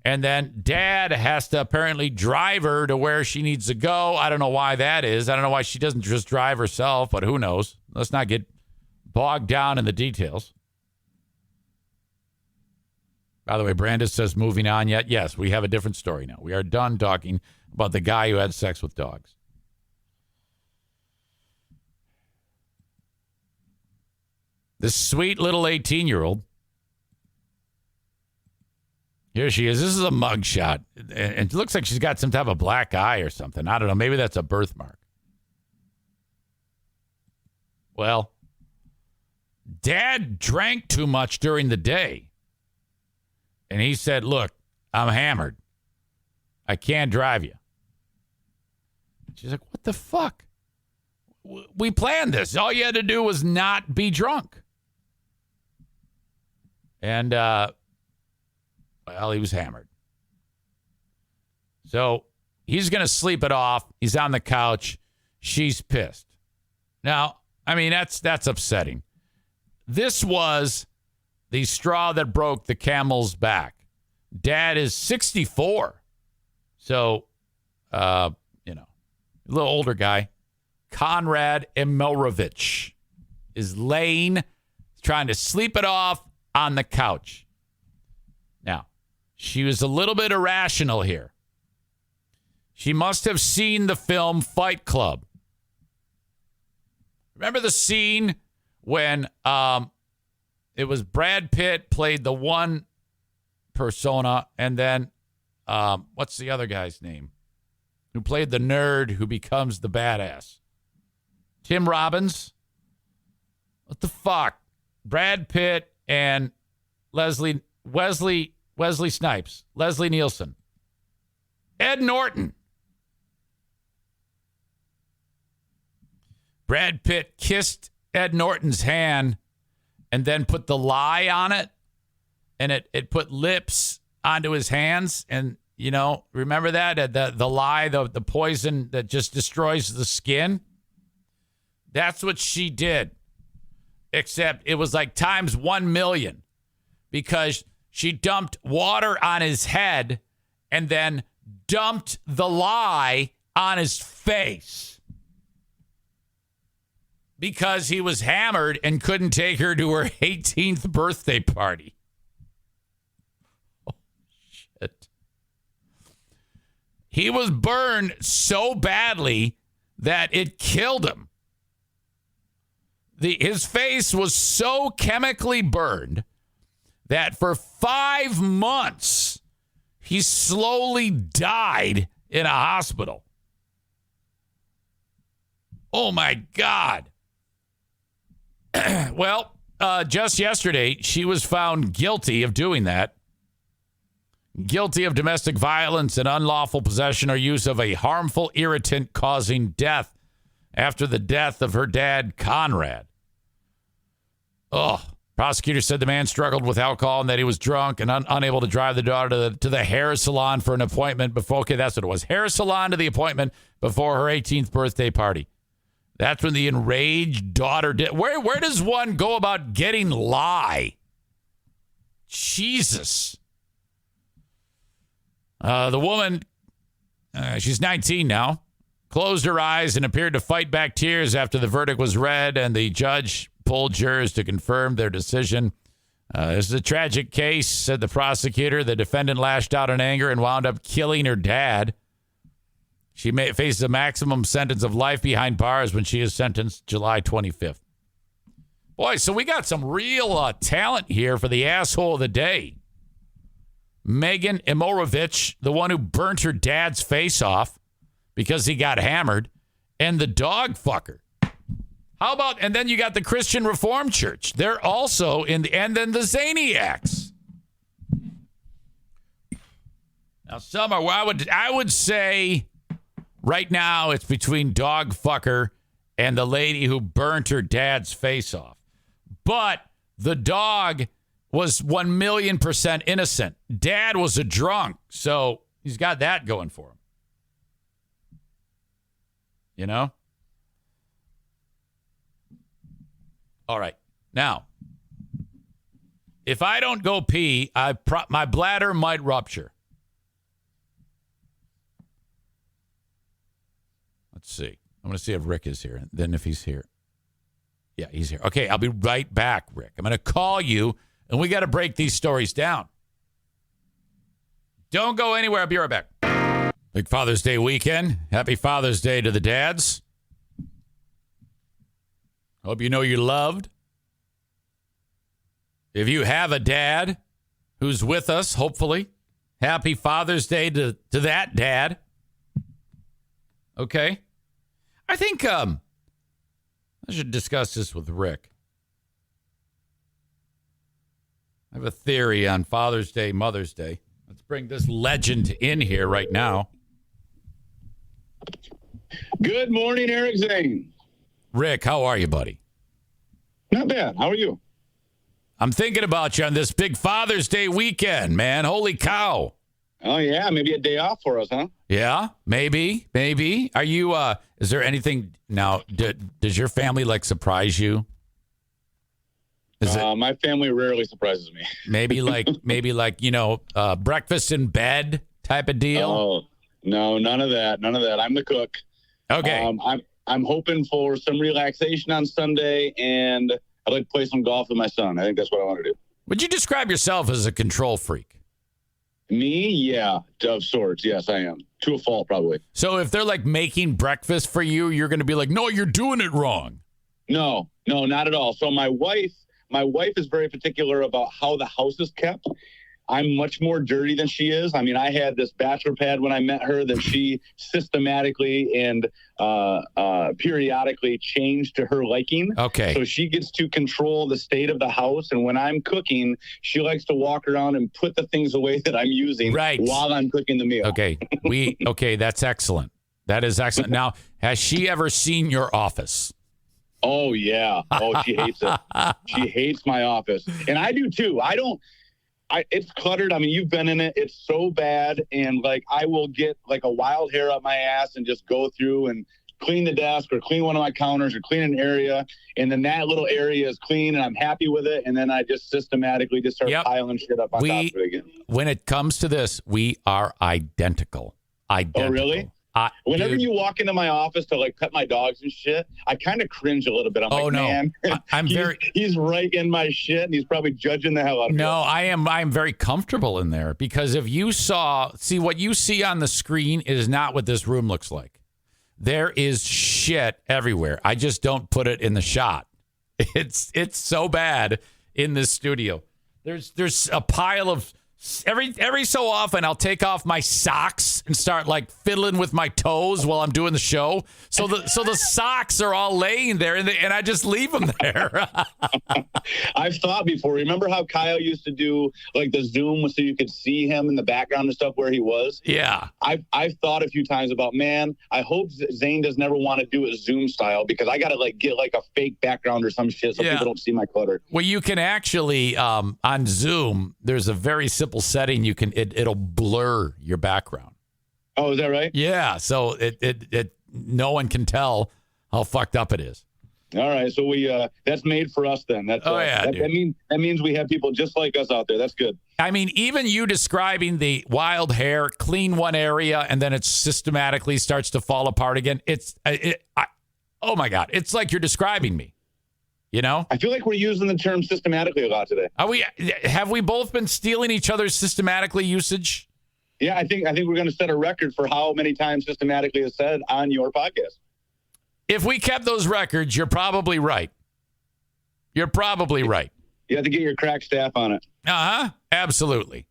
And then dad has to apparently drive her to where she needs to go. I don't know why that is. I don't know why she doesn't just drive herself, but who knows? Let's not get bogged down in the details. By the way, Brandis says, moving on yet? Yes, we have a different story now. We are done talking about the guy who had sex with dogs. This sweet little 18-year-old. Here she is. This is a mugshot. And it looks like she's got some type of black eye or something. I don't know. Maybe that's a birthmark. Well, Dad drank too much during the day. And he said, look, I'm hammered. I can't drive you. She's like, what the fuck? We planned this. All you had to do was not be drunk. And, well, he was hammered. So he's going to sleep it off. He's on the couch. She's pissed. Now, I mean, that's upsetting. This was the straw that broke the camel's back. Dad is 64. So, a little older guy. Konrad Emirovich is laying, trying to sleep it off on the couch. Now, she was a little bit irrational here. She must have seen the film Fight Club. Remember the scene when it was Brad Pitt played the one persona, and then what's the other guy's name? Who played the nerd who becomes the badass? Tim Robbins? What the fuck? Brad Pitt and Wesley Snipes. Leslie Nielsen. Ed Norton. Brad Pitt kissed Ed Norton's hand and then put the lie on it, and it put lips onto his hands. And, remember that? The lie, the poison that just destroys the skin? That's what she did. Except it was like times 1 million, because she dumped water on his head and then dumped the lie on his face. Because he was hammered and couldn't take her to her 18th birthday party. Oh, shit. He was burned so badly that it killed him. His face was so chemically burned that for 5 months, he slowly died in a hospital. Oh, my God. Well, just yesterday, she was found guilty of doing that. Guilty of domestic violence and unlawful possession or use of a harmful irritant causing death after the death of her dad, Conrad. Prosecutor said the man struggled with alcohol and that he was drunk and unable to drive the daughter to the hair salon for an appointment before. Okay, that's what it was. Hair salon to the appointment before her 18th birthday party. That's when the enraged daughter did. Where does one go about getting lie? Jesus. The woman, she's 19 now, closed her eyes and appeared to fight back tears after the verdict was read and the judge pulled jurors to confirm their decision. This is a tragic case, said the prosecutor. The defendant lashed out in anger and wound up killing her dad. She faces a maximum sentence of life behind bars when she is sentenced July 25th. Boy, so we got some real talent here for the asshole of the day. Megan Emirovich, the one who burnt her dad's face off because he got hammered, and the dog fucker. How about, and then you got the Christian Reformed Church. They're also in the, and then the Zaniacs. Now, some are, I would say right now it's between dog fucker and the lady who burnt her dad's face off. But the dog was 1,000,000% innocent. Dad was a drunk, so he's got that going for him. You know? All right. Now, if I don't go pee, my bladder might rupture. Let's see. I'm going to see if Rick is here. Then if he's here. Yeah, he's here. Okay, I'll be right back, Rick. I'm going to call you, and we got to break these stories down. Don't go anywhere. I'll be right back. Big Father's Day weekend. Happy Father's Day to the dads. Hope you know you're loved. If you have a dad who's with us, hopefully, happy Father's Day to that dad. Okay? I think I should discuss this with Rick. I have a theory on Father's Day, Mother's Day. Let's bring this legend in here right now. Good morning, Eric Zane. Rick, how are you, buddy? Not bad. How are you? I'm thinking about you on this big Father's Day weekend, man. Holy cow. Oh, yeah. Maybe a day off for us, huh? Yeah, maybe. Are you, is there anything now, does your family like surprise you? My family rarely surprises me. maybe like, breakfast in bed type of deal? Oh, no, none of that. I'm the cook. Okay. I'm hoping for some relaxation on Sunday, and I'd like to play some golf with my son. I think that's what I want to do. Would you describe yourself as a control freak? Me? Yeah, of sorts. Yes, I am. To a fault, probably. So if they're like making breakfast for you, you're going to be like, no, you're doing it wrong. No, not at all. So my wife is very particular about how the house is kept. I'm much more dirty than she is. I mean, I had this bachelor pad when I met her that she systematically and periodically changed to her liking. Okay. So she gets to control the state of the house. And when I'm cooking, she likes to walk around and put the things away that I'm using while I'm cooking the meal. Okay. That's excellent. That is excellent. Now, has she ever seen your office? Oh, yeah. Oh, she hates it. She hates my office. And I do too. It's cluttered. I mean, you've been in it. It's so bad. And like, I will get like a wild hair up my ass and just go through and clean the desk or clean one of my counters or clean an area. And then that little area is clean and I'm happy with it. And then I just systematically just start piling shit up on top of it again. When it comes to this, we are identical. Oh, really? Whenever you walk into my office to like pet my dogs and shit, I kind of cringe a little bit. I'm like, no. Man, he's right in my shit and he's probably judging the hell out of me. No, I am very comfortable in there because if you see what you see on the screen is not what this room looks like. There is shit everywhere. I just don't put it in the shot. It's so bad in this studio. There's a pile of every so often I'll take off my socks and start like fiddling with my toes while I'm doing the show. So the socks are all laying there and I just leave them there. I've thought before. Remember how Kyle used to do like the Zoom so you could see him in the background and stuff where he was? Yeah. I've thought a few times about, man, I hope Zane does never want to do it Zoom style because I got to like get like a fake background or some shit so people don't see my clutter. Well, you can actually on Zoom, there's a very simple setting. You can it'll blur your background. Oh, is that right? Yeah. So it no one can tell how fucked up it is. All right. So that's made for us then. That's that means we have people just like us out there. That's good. I mean, even you describing the wild hair, clean one area, and then it systematically starts to fall apart again. Oh my God. It's like you're describing me. You know? I feel like we're using the term systematically a lot today. Have we both been stealing each other's systematically usage? Yeah, I think we're going to set a record for how many times systematically is said on your podcast. If we kept those records, you're probably right. You're probably right. You have to get your crack staff on it. Uh-huh. Absolutely.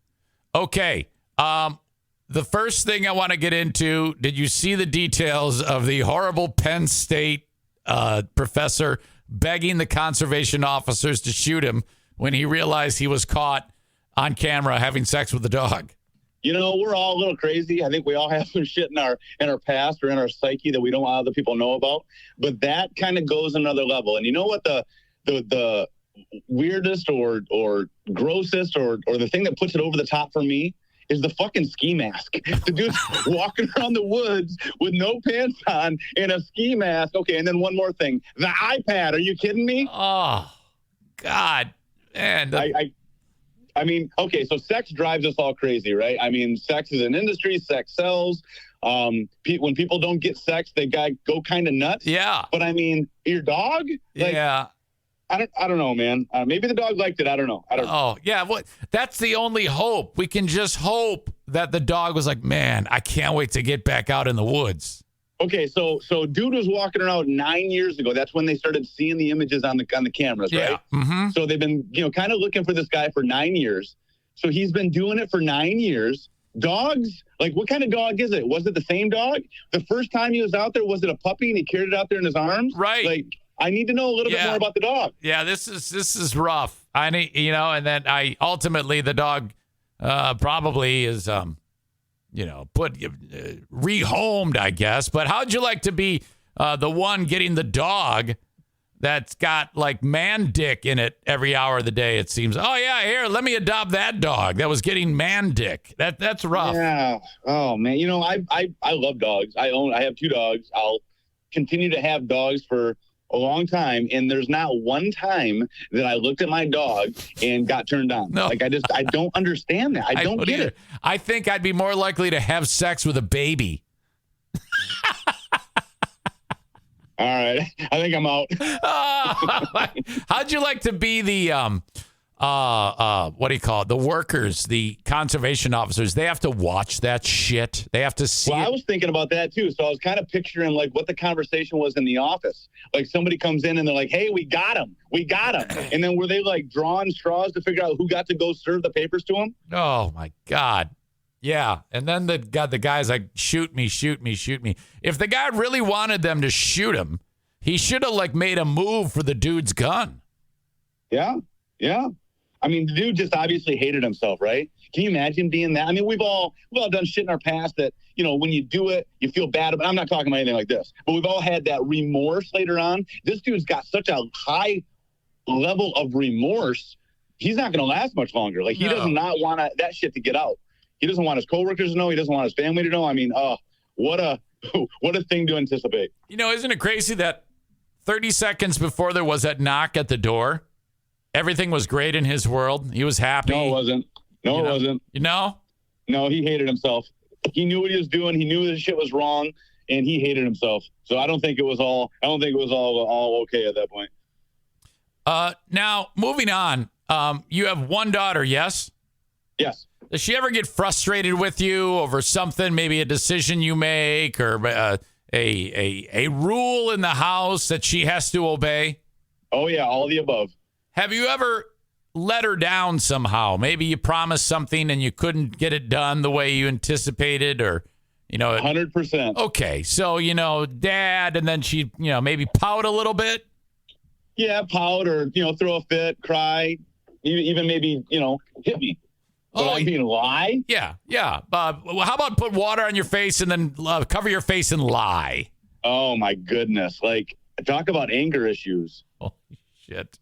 Okay. The first thing I want to get into, did you see the details of the horrible Penn State professor begging the conservation officers to shoot him when he realized he was caught on camera having sex with the dog? You know, we're all a little crazy. I think we all have some shit in our past or in our psyche that we don't want other people know about. But that kind of goes another level. And you know what the weirdest or grossest or the thing that puts it over the top for me is the fucking ski mask. The dude's walking around the woods with no pants on and a ski mask. Okay, and then one more thing. The iPad. Are you kidding me? Oh, God. Man. I mean, okay, so sex drives us all crazy, right? I mean, sex is an industry. Sex sells. When people don't get sex, they go kind of nuts. Yeah. But I mean, your dog? Yeah. I don't know, man. Maybe the dog liked it. I don't know. Oh, yeah. Well, that's the only hope. We can just hope that the dog was like, man, I can't wait to get back out in the woods. Okay, so dude was walking around 9 years ago. That's when they started seeing the images on the cameras, right? Yeah. Mm-hmm. So they've been, kind of looking for this guy for 9 years. So he's been doing it for 9 years. Dogs, like what kind of dog is it? Was it the same dog? The first time he was out there, was it a puppy and he carried it out there in his arms? Right. Like, I need to know a little bit more about the dog. Yeah, this is rough. I need, and then ultimately the dog probably is, rehomed, I guess. But how'd you like to be the one getting the dog that's got like man dick in it every hour of the day, it seems. Oh, yeah, here, let me adopt that dog that was getting man dick. That's rough. Yeah. Oh, man. You know, I love dogs. I have 2 dogs. I'll continue to have dogs for a long time, and there's not one time that I looked at my dog and got turned on. No. Like, I don't understand that. I don't get it. I think I'd be more likely to have sex with a baby. All right. I think I'm out. How'd you like to be the what do you call it? The workers, the conservation officers. They have to watch that shit. They have to see Well, it. I was thinking about that too. So I was kind of picturing like what the conversation was in the office. Like somebody comes in and they're like, "Hey, we got him. And then were they like drawing straws to figure out who got to go serve the papers to him? Oh my God. Yeah. And then the guy's like, shoot me. If the guy really wanted them to shoot him, he should have like made a move for the dude's gun. Yeah. I mean, the dude just obviously hated himself, right? Can you imagine being that? I mean, we've all done shit in our past that, you know, when you do it, you feel bad about. I'm not talking about anything like this, but we've all had that remorse later on. This dude's got such a high level of remorse. He's not going to last much longer. Like he does not want that shit to get out. He doesn't want his coworkers to know. He doesn't want his family to know. I mean, what a thing to anticipate. You know, isn't it crazy that 30 seconds before there was that knock at the door, everything was great in his world? He was happy. No, it wasn't. It wasn't. You know? No, he hated himself. He knew what he was doing. He knew this shit was wrong, and he hated himself. So I don't think it was all okay at that point. Now, moving on. You have one daughter, yes? Yes. Does she ever get frustrated with you over something, maybe a decision you make or a rule in the house that she has to obey? Oh, yeah, all of the above. Have you ever let her down somehow? Maybe you promised something and you couldn't get it done the way you anticipated, or, you know. 100%. Okay, so, you know, dad, and then she, you know, maybe pout a little bit? Yeah, pout or, you know, throw a fit, cry, even maybe, you know, hit me. But I mean, lie? Yeah. How about put water on your face and then cover your face and lie? Oh, my goodness. Like, talk about anger issues. Holy shit.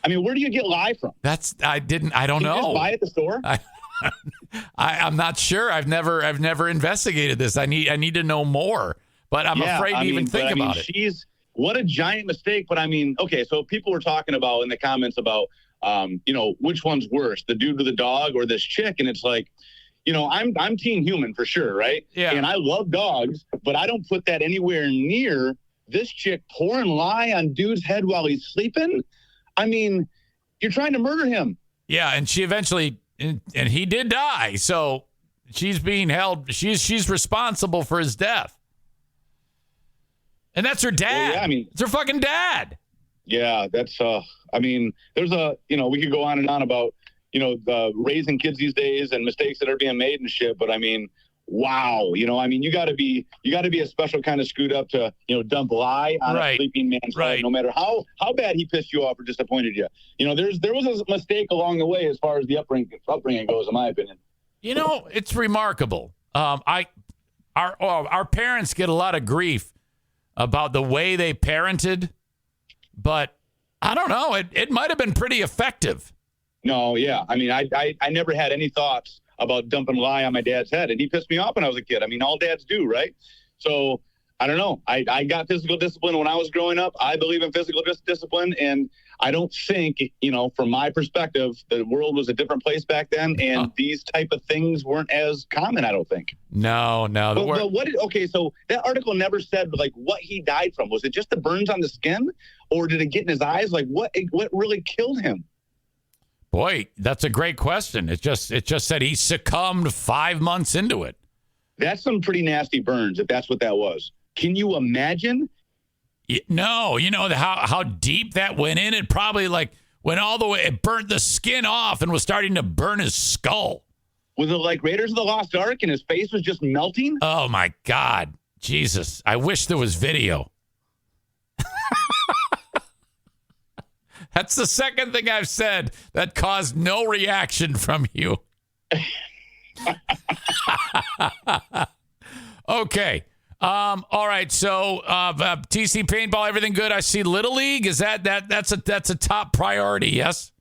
I mean, where do you get lie from? I don't Can know. You just buy at the store? I'm not sure. I've never investigated this. I need to know more, but I'm afraid to even think about it. What a giant mistake. But I mean, okay, so people were talking about in the comments about, you know, which one's worse, the dude with the dog or this chick? And it's like, you know, I'm team human for sure, right? Yeah. And I love dogs, but I don't put that anywhere near this chick pouring lye on dude's head while he's sleeping. I mean, you're trying to murder him. Yeah, and she eventually, and he did die, so she's being held. She's responsible for his death, and that's her dad. Well, yeah, I mean, it's her fucking dad. Yeah, that's. I mean, there's we could go on and on about, you know, raising kids these days and mistakes that are being made and shit. But I mean, wow, you know, I mean, you got to be a special kind of screwed up to, you know, dump lie on a sleeping man's head, no matter how bad he pissed you off or disappointed you. You know, there was a mistake along the way as far as the upbringing goes, in my opinion. You know, it's remarkable. Our parents get a lot of grief about the way they parented, but I don't know. It might have been pretty effective. No, yeah. I mean, I never had any thoughts about dumping lye on my dad's head, and he pissed me off when I was a kid. I mean, all dads do, right? So I don't know. I got physical discipline when I was growing up. I believe in physical discipline, and I don't think, you know, from my perspective, the world was a different place back then, and these type of things weren't as common, I don't think. No. But so that article never said, like, what he died from. Was it just the burns on the skin, or did it get in his eyes? Like, what really killed him? Boy, that's a great question. It just said he succumbed 5 months into it. That's some pretty nasty burns, if that's what that was. Can you imagine? No, you know how deep that went in? It probably went all the way. It burnt the skin off and was starting to burn his skull. Was it like Raiders of the Lost Ark and his face was just melting? Oh, my God. Jesus. I wish there was video. That's the second thing I've said that caused no reaction from you. Okay. All right. So TC Paintball, everything good? I see Little League. Is that's a top priority? Yes.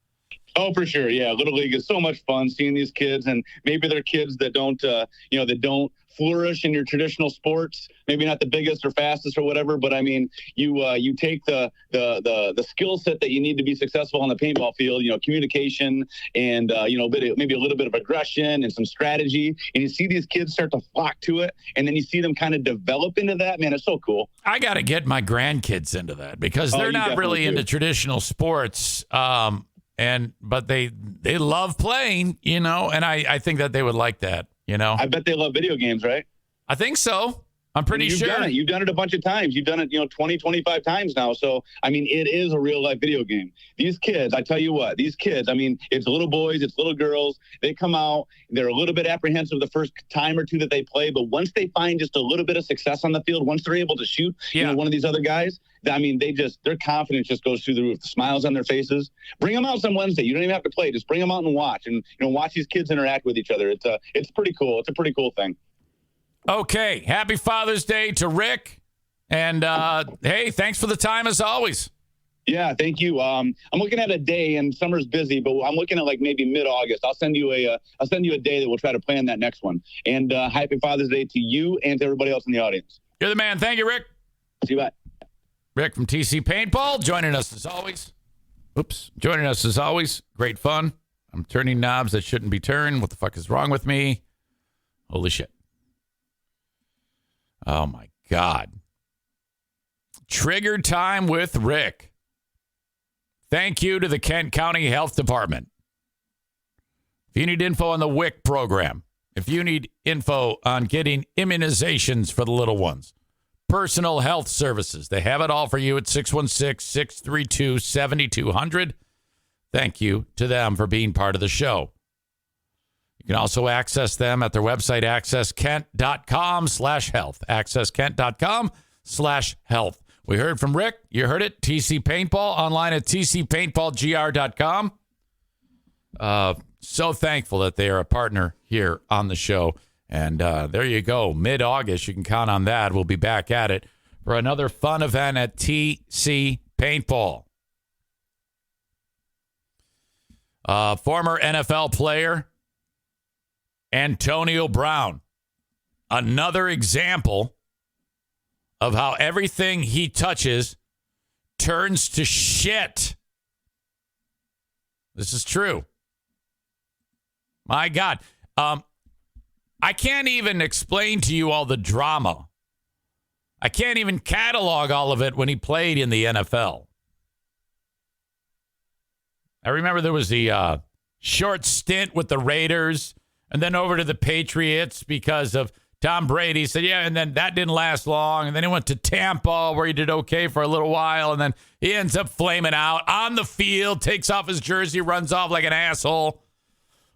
Oh, for sure. Yeah. Little League is so much fun seeing these kids, and maybe they're kids that don't, that don't flourish in your traditional sports, maybe not the biggest or fastest or whatever. But I mean, you take the skill set that you need to be successful on the paintball field, communication and, maybe a little bit of aggression and some strategy. And you see these kids start to flock to it. And then you see them kind of develop into that. Man, it's so cool. I got to get my grandkids into that because they're not really into traditional sports. But they love playing, and I think that they would like that, I bet they love video games, right? I think so. I'm pretty sure. You've done it a bunch of times. You've done it, 20, 25 times now. So, I mean, it is a real life video game. These kids, I tell you what, I mean, it's little boys, it's little girls. They come out, they're a little bit apprehensive the first time or two that they play. But once they find just a little bit of success on the field, once they're able to shoot, one of these other guys, I mean, their confidence just goes through the roof. The smiles on their faces. Bring them out some Wednesday. You don't even have to play. Just bring them out and watch, and watch these kids interact with each other. It's pretty cool. It's a pretty cool thing. Okay, happy Father's Day to Rick, and hey, thanks for the time as always. Yeah, thank you. I'm looking at a day, and summer's busy, but I'm looking at like maybe mid-August. I'll send you a day that we'll try to plan that next one. And happy Father's Day to you and to everybody else in the audience. You're the man. Thank you, Rick. See you. Bye. Rick from TC Paintball joining us as always. Great fun. I'm turning knobs that shouldn't be turned. What the fuck is wrong with me? Holy shit. Oh, my God. Trigger time with Rick. Thank you to the Kent County Health Department. If you need info on the WIC program, if you need info on getting immunizations for the little ones, personal health services, they have it all for you at 616-632-7200. Thank you to them for being part of the show. You can also access them at their website, accesskent.com/health. accesskent.com/health. We heard from Rick. You heard it. TC Paintball online at tcpaintballgr.com. So thankful that they are a partner here on the show. And there you go. Mid-August, you can count on that. We'll be back at it for another fun event at TC Paintball. Former NFL player Antonio Brown. Another example of how everything he touches turns to shit. This is true. My God. I can't even explain to you all the drama. I can't even catalog all of it when he played in the NFL. I remember there was the short stint with the Raiders and then over to the Patriots because of Tom Brady. Said, yeah, and then that didn't last long. And then he went to Tampa where he did okay for a little while. And then he ends up flaming out on the field, takes off his jersey, runs off like an asshole.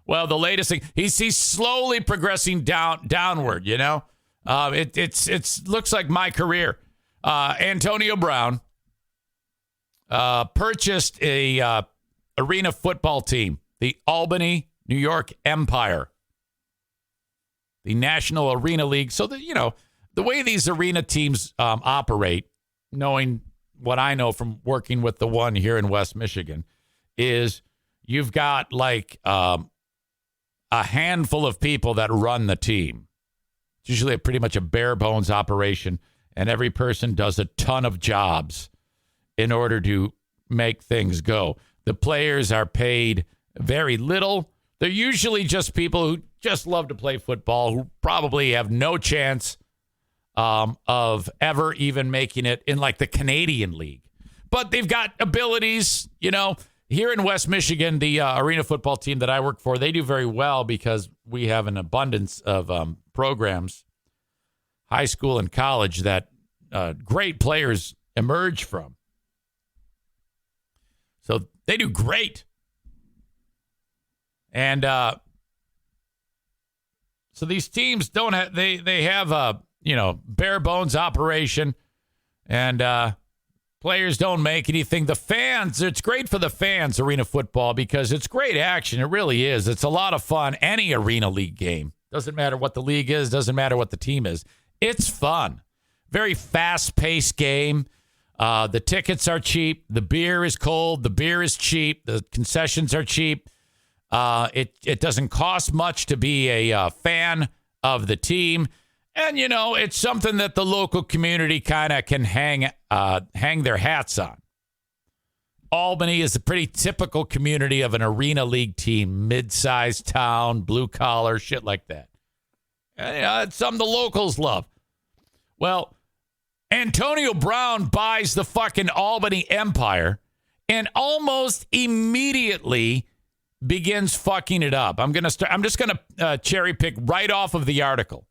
Well, the latest thing, he's slowly progressing downward, It looks like my career. Antonio Brown purchased a arena football team, the Albany, New York Empire, the National Arena League. So that, the way these arena teams operate, knowing what I know from working with the one here in West Michigan, is you've got like a handful of people that run the team. It's usually pretty much a bare bones operation, and every person does a ton of jobs in order to make things go. The players are paid very little. They're usually just people who just love to play football, who probably have no chance of ever even making it in like the Canadian League. But they've got abilities, Here in West Michigan, the arena football team that I work for, they do very well because we have an abundance of programs, high school and college, that great players emerge from. So they do great. And so these teams don't have, they have a, bare bones operation, and players don't make anything. The fans, it's great for the fans, arena football, because it's great action. It really is. It's a lot of fun. Any arena league game. Doesn't matter what the league is. Doesn't matter what the team is. It's fun. very fast-paced game. The tickets are cheap. The beer is cold. The beer is cheap. The concessions are cheap. It doesn't cost much to be a fan of the team. And, you know, it's something that the local community kind of can hang their hats on. Albany is a pretty typical community of an Arena League team, mid-sized town, blue-collar, shit like that. And, it's something the locals love. Well, Antonio Brown buys the fucking Albany Empire and almost immediately begins fucking it up. I'm just going to cherry pick right off of the article.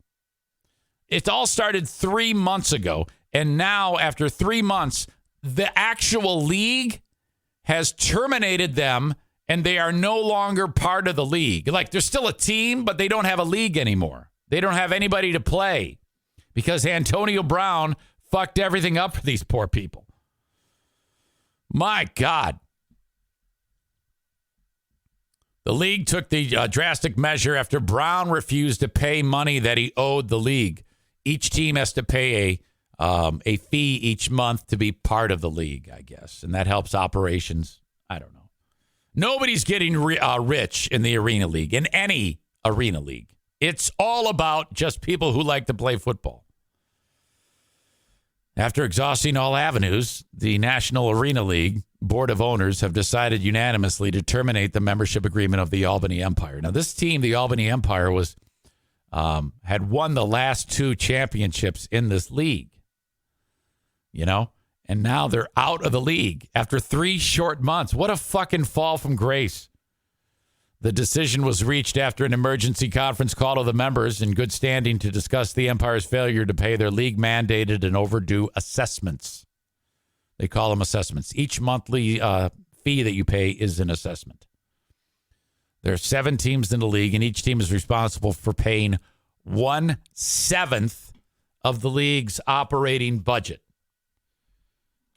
It all started 3 months ago, and now after 3 months, the actual league has terminated them, and they are no longer part of the league. Like, they're still a team, but they don't have a league anymore. They don't have anybody to play because Antonio Brown fucked everything up for these poor people. My God. The league took the drastic measure after Brown refused to pay money that he owed the league. Each team has to pay a fee each month to be part of the league, I guess. And that helps operations. I don't know. Nobody's getting rich in the Arena League, in any Arena League. It's all about just people who like to play football. After exhausting all avenues, the National Arena League Board of Owners have decided unanimously to terminate the membership agreement of the Albany Empire. Now, this team, the Albany Empire, had won the last 2 championships in this league. You know, and now they're out of the league after 3 short months. What a fucking fall from grace. The decision was reached after an emergency conference call to the members in good standing to discuss the Empire's failure to pay their league-mandated and overdue assessments. They call them assessments. Each monthly fee that you pay is an assessment. There are 7 teams in the league, and each team is responsible for paying 1/7 of the league's operating budget.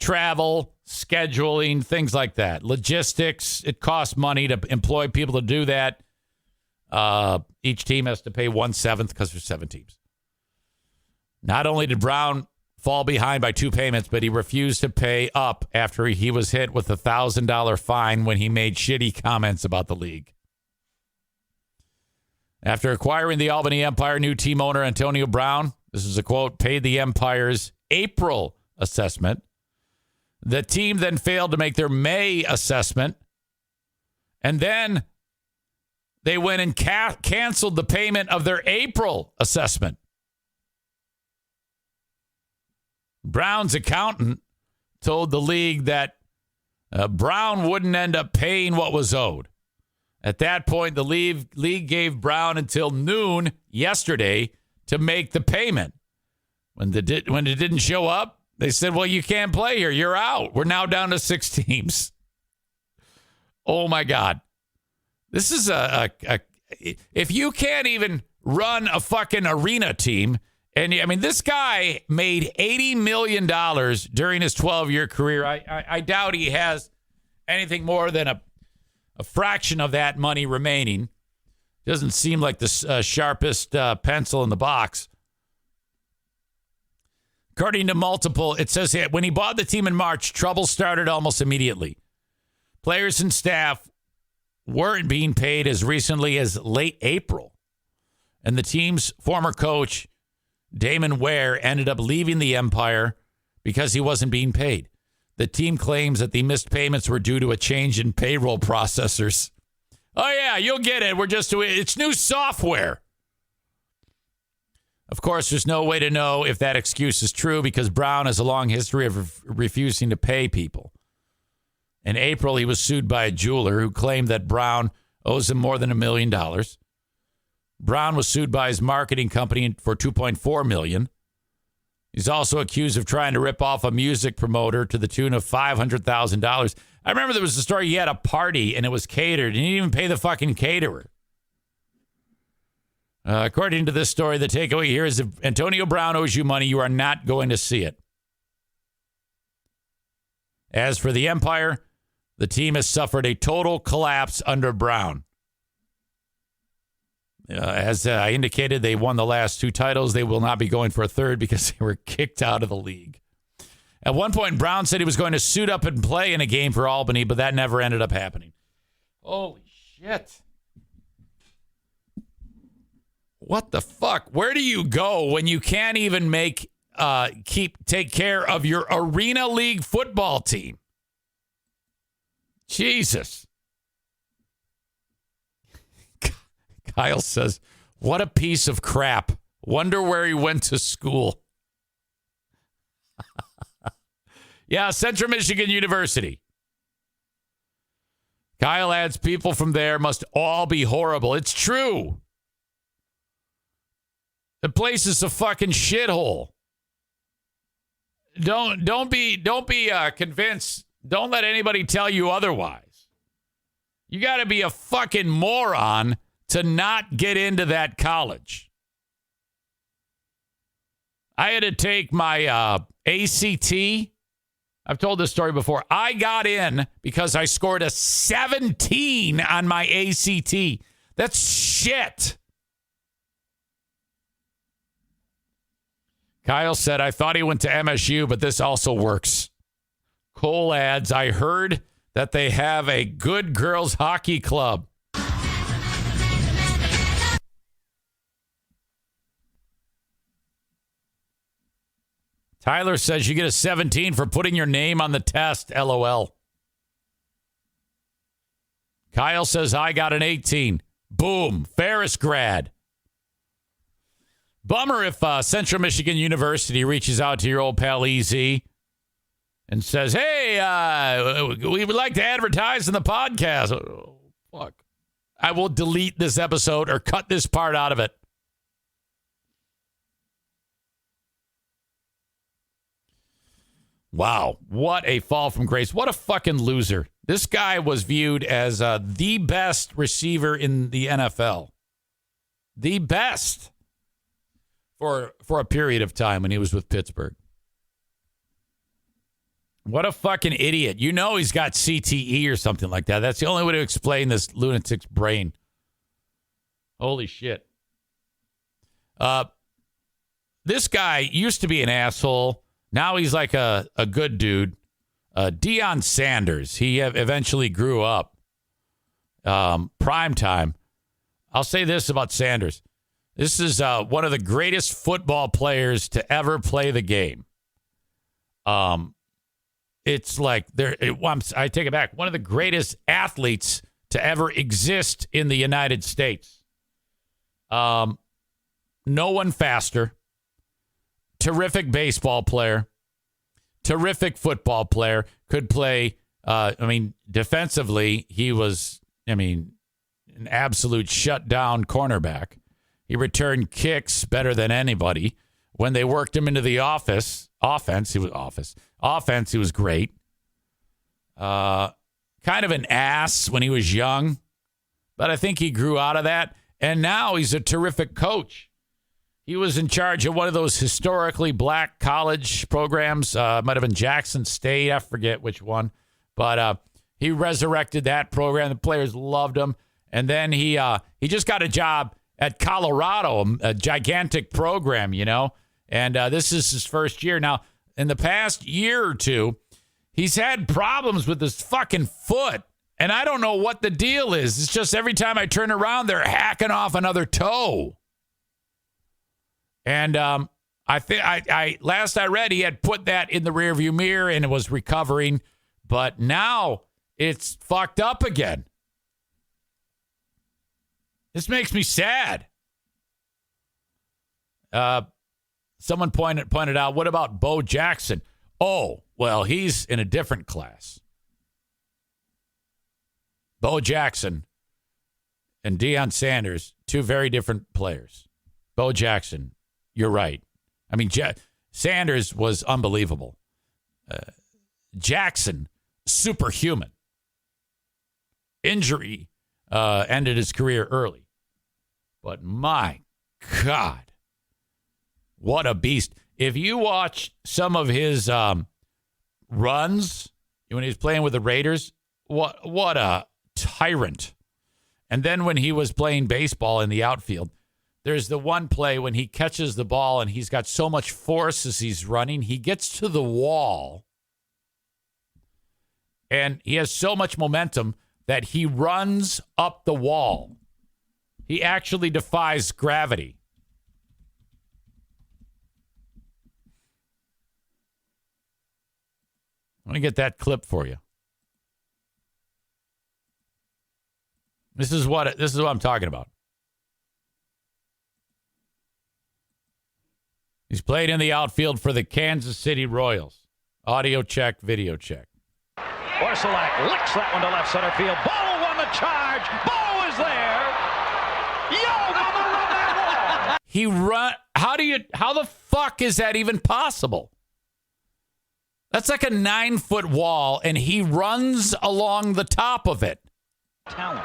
Travel, scheduling, things like that. Logistics, it costs money to employ people to do that. Each team has to pay 1/7 because there's 7 teams. Not only did Brown fall behind by 2 payments, but he refused to pay up after he was hit with a $1,000 fine when he made shitty comments about the league. After acquiring the Albany Empire, new team owner Antonio Brown, this is a quote, paid the Empire's April assessment. The team then failed to make their May assessment, and then they went and canceled the payment of their April assessment. Brown's accountant told the league that Brown wouldn't end up paying what was owed. At that point, the league gave Brown until noon yesterday to make the payment. When it didn't show up, they said, well, you can't play here. You're out. We're now down to 6 teams. Oh, my God. This is if you can't even run a fucking arena team, and I mean, this guy made $80 million during his 12-year career. I doubt he has anything more than a fraction of that money remaining. Doesn't seem like the sharpest pencil in the box. According to Multiple, it says that when he bought the team in March, trouble started almost immediately. Players and staff weren't being paid as recently as late April. And the team's former coach, Damon Ware, ended up leaving the Empire because he wasn't being paid. The team claims that the missed payments were due to a change in payroll processors. Oh, yeah, you'll get it. It's new software. Of course, there's no way to know if that excuse is true because Brown has a long history of refusing to pay people. In April, he was sued by a jeweler who claimed that Brown owes him more than $1 million. Brown was sued by his marketing company for $2.4 million. He's also accused of trying to rip off a music promoter to the tune of $500,000. I remember there was a story. He had a party and it was catered, and he didn't even pay the fucking caterer. According to this story, the takeaway here is if Antonio Brown owes you money, you are not going to see it. As for the Empire, the team has suffered a total collapse under Brown. As I indicated, they won the last 2 titles. They will not be going for a third because they were kicked out of the league. At one point, Brown said he was going to suit up and play in a game for Albany, but that never ended up happening. Holy shit. What the fuck? Where do you go when you can't even take care of your Arena League football team? Jesus. Kyle says, what a piece of crap. Wonder where he went to school. Yeah, Central Michigan University. Kyle adds, people from there must all be horrible. It's true. The place is a fucking shithole. Don't be convinced. Don't let anybody tell you otherwise. You got to be a fucking moron to not get into that college. I had to take my ACT. I've told this story before. I got in because I scored a 17 on my ACT. That's shit. Kyle said, I thought he went to MSU, but this also works. Cole adds, I heard that they have a good girls hockey club. Tyler says you get a 17 for putting your name on the test, LOL. Kyle says I got an 18. Boom, Ferris grad. Bummer if Central Michigan University reaches out to your old pal EZ and says, hey, we would like to advertise in the podcast. Oh, fuck. I will delete this episode or cut this part out of it. Wow, what a fall from grace. What a fucking loser. This guy was viewed as the best receiver in the NFL. The best for a period of time when he was with Pittsburgh. What a fucking idiot. You know he's got CTE or something like that. That's the only way to explain this lunatic's brain. Holy shit. This guy used to be an asshole. Now he's like a good dude. Deion Sanders. He eventually grew up. Prime time. I'll say this about Sanders. This is one of the greatest football players to ever play the game. It's like I take it back. One of the greatest athletes to ever exist in the United States. No one faster. Terrific baseball player, terrific football player, could play. Defensively, he was, an absolute shutdown cornerback. He returned kicks better than anybody. When they worked him into the offense, he was great. Kind of an ass when he was young, but I think he grew out of that. And now he's a terrific coach. He was in charge of one of those historically black college programs. Might have been Jackson State. I forget which one. But he resurrected that program. The players loved him. And then he just got a job at Colorado, a gigantic program, And this is his first year. Now, in the past year or two, he's had problems with his fucking foot. And I don't know what the deal is. It's just every time I turn around, they're hacking off another toe. And I last I read, he had put that in the rearview mirror and it was recovering, but now it's fucked up again. This makes me sad. Someone pointed out, what about Bo Jackson? Oh, well, he's in a different class. Bo Jackson and Deion Sanders, two very different players. Bo Jackson. You're right. Sanders was unbelievable. Jackson, superhuman. Injury ended his career early. But my God, what a beast. If you watch some of his runs when he was playing with the Raiders, what a tyrant. And then when he was playing baseball in the outfield, there's the one play when he catches the ball and he's got so much force as he's running, he gets to the wall and he has so much momentum that he runs up the wall. He actually defies gravity. Let me get that clip for you. This is what I'm talking about. He's played in the outfield for the Kansas City Royals. Audio check, video check. Orsolak licks that one to left center field. Bo on the charge. Bo is there. Yo, gonna run that wall. He run. How the fuck is that even possible? That's like a 9-foot wall, and he runs along the top of it. Talent.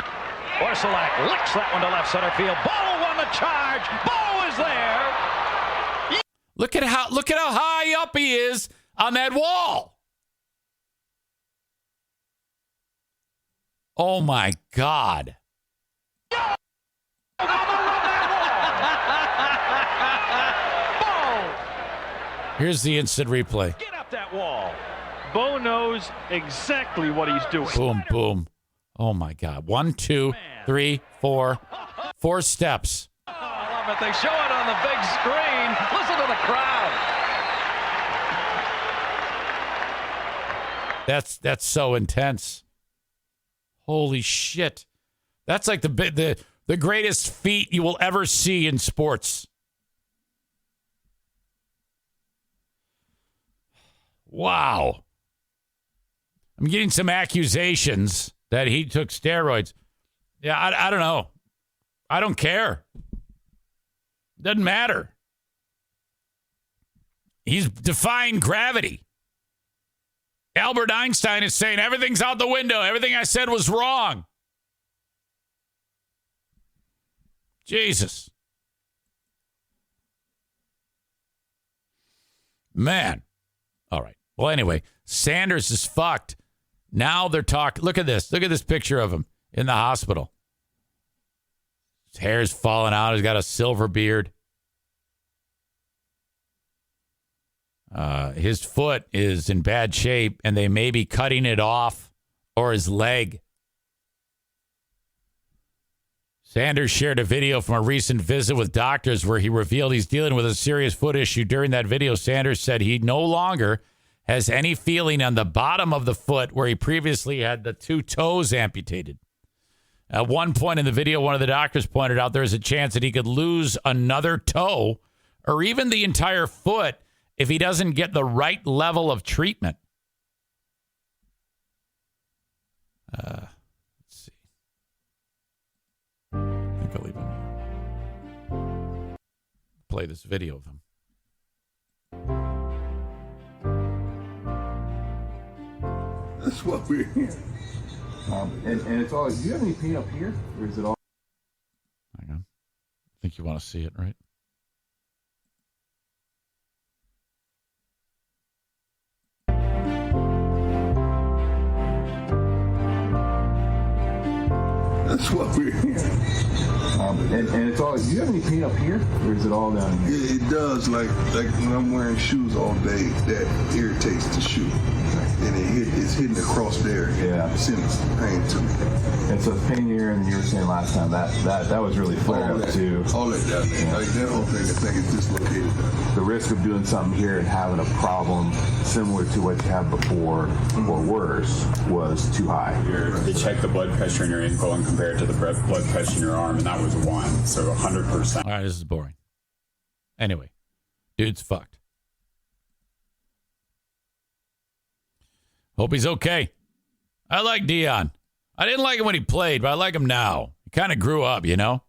Orsolak licks that one to left center field. Bo on the charge. Bo is there. Look at how high up he is on that wall. Oh my God. Here's the instant replay. Get up that wall. Bo knows exactly what he's doing. Boom, boom. Oh my God. 1, 2, 3, 4. 4 steps. Oh, I love it. They show it on the big screen. Listen to the crowd. That's so intense. Holy shit. That's like the greatest feat you will ever see in sports. Wow. I'm getting some accusations that he took steroids. Yeah, I don't know. I don't care. Doesn't matter. He's defying gravity. Albert Einstein is saying everything's out the window. Everything I said was wrong. Jesus. Man. All right. Well, anyway, Sanders is fucked. Now they're talking. Look at this. Look at this picture of him in the hospital. His hair's falling out. He's got a silver beard. His foot is in bad shape, and they may be cutting it off, or his leg. Sanders shared a video from a recent visit with doctors where he revealed he's dealing with a serious foot issue. During that video, Sanders said he no longer has any feeling on the bottom of the foot where he previously had the 2 toes amputated. At one point in the video, one of the doctors pointed out there's a chance that he could lose another toe or even the entire foot if he doesn't get the right level of treatment. Let's see. I think I'll leave him here. Play this video of him. That's what we're here. And it's all, do you have any paint up here? Or is it all? Hang on. I think you want to see it, right? That's what we're here. And it's all, do you have any paint up here? Or is it all down here? Yeah, it does. Like when I'm wearing shoes all day, that irritates the shoe. And it's hitting across there. Yeah. It sends pain to me. And so it's pain here, and you were saying last time that was really flared up too. All that down there. Like that whole thing, I think it's dislocated. The risk of doing something here and having a problem similar to what you had before or worse was too high. They checked the blood pressure in your ankle and compared it to the blood pressure in your arm, and that was 1. So 100%. All right, this is boring. Anyway, dude's fucked. Hope he's okay. I like Dion. I didn't like him when he played, but I like him now. He kind of grew up, you know?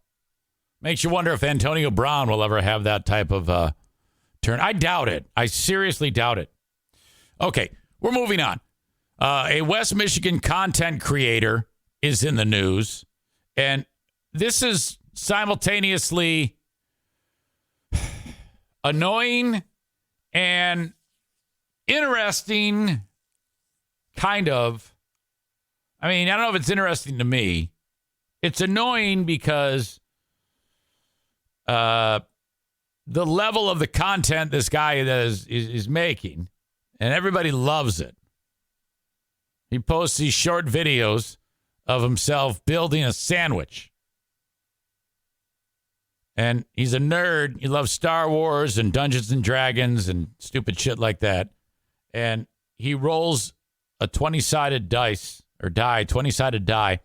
Makes you wonder if Antonio Brown will ever have that type of turn. I doubt it. I seriously doubt it. Okay, we're moving on. A West Michigan content creator is in the news, and this is simultaneously annoying and interesting. Kind of. I mean, I don't know if it's interesting to me, It's annoying because the level of the content this guy is making, and everybody loves it. He posts these short videos of himself building a sandwich. And he's a nerd. He loves Star Wars and Dungeons and Dragons and stupid shit like that. And he rolls a 20-sided die, 20-sided die.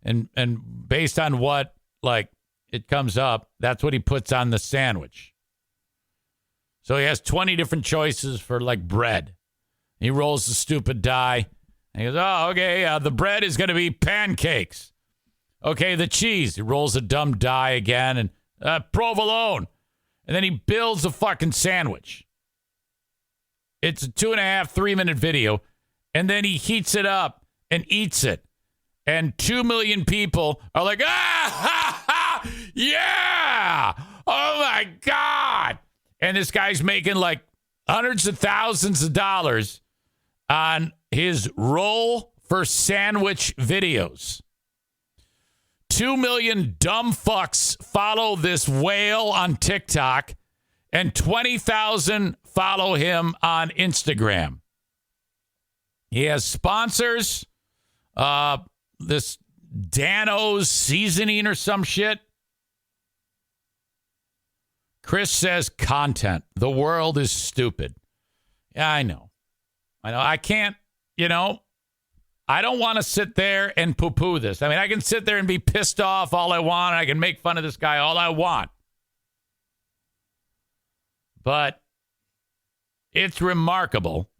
And based on what, like, it comes up, that's what he puts on the sandwich. So he has 20 different choices for, like, bread. He rolls the stupid die. And he goes, oh, okay, the bread is going to be pancakes. Okay, the cheese. He rolls a dumb die again and provolone. And then he builds a fucking sandwich. It's a 2.5, 3-minute video. And then he heats it up and eats it. And 2 million people are like, yeah! Oh, my God! And this guy's making like hundreds of thousands of dollars on his roll for sandwich videos. 2 million dumb fucks follow this whale on TikTok, and 20,000 follow him on Instagram. He has sponsors, this Dano's seasoning or some shit. Chris says content. The world is stupid. Yeah, I know. I can't, I don't want to sit there and poo-poo this. I mean, I can sit there and be pissed off all I want. And I can make fun of this guy all I want. But it's remarkable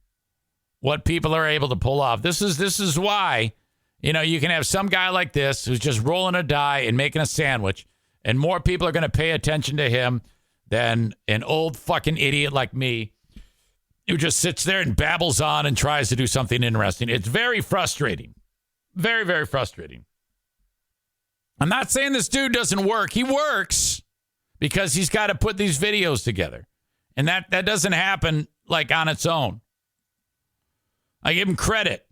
what people are able to pull off. This is why, you can have some guy like this who's just rolling a die and making a sandwich, and more people are going to pay attention to him than an old fucking idiot like me who just sits there and babbles on and tries to do something interesting. It's very frustrating. Very, very frustrating. I'm not saying this dude doesn't work. He works because he's got to put these videos together. And that doesn't happen like on its own. I give him credit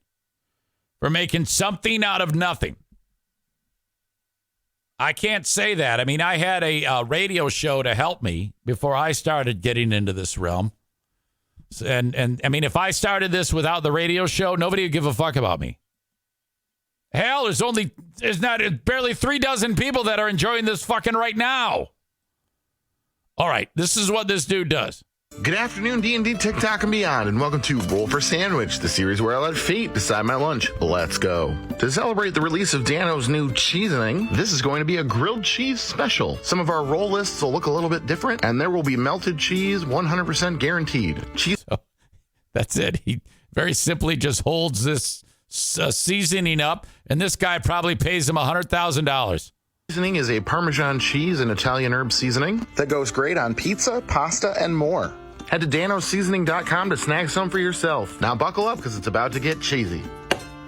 for making something out of nothing. I can't say that. I mean, I had a radio show to help me before I started getting into this realm. And I mean, if I started this without the radio show, nobody would give a fuck about me. Hell, there's barely 3 dozen people that are enjoying this fucking right now. All right, this is what this dude does. Good afternoon, D&D, TikTok, and beyond, and welcome to Roll for Sandwich, the series where I let fate decide my lunch. Let's go. To celebrate the release of Dano's new cheesening, this is going to be a grilled cheese special. Some of our roll lists will look a little bit different, and there will be melted cheese, 100% guaranteed. So, that's it. He very simply just holds this seasoning up, and this guy probably pays him $100,000. Seasoning is a Parmesan cheese and Italian herb seasoning that goes great on pizza, pasta, and more. Head to danosseasoning.com to snag some for yourself. Now buckle up because it's about to get cheesy.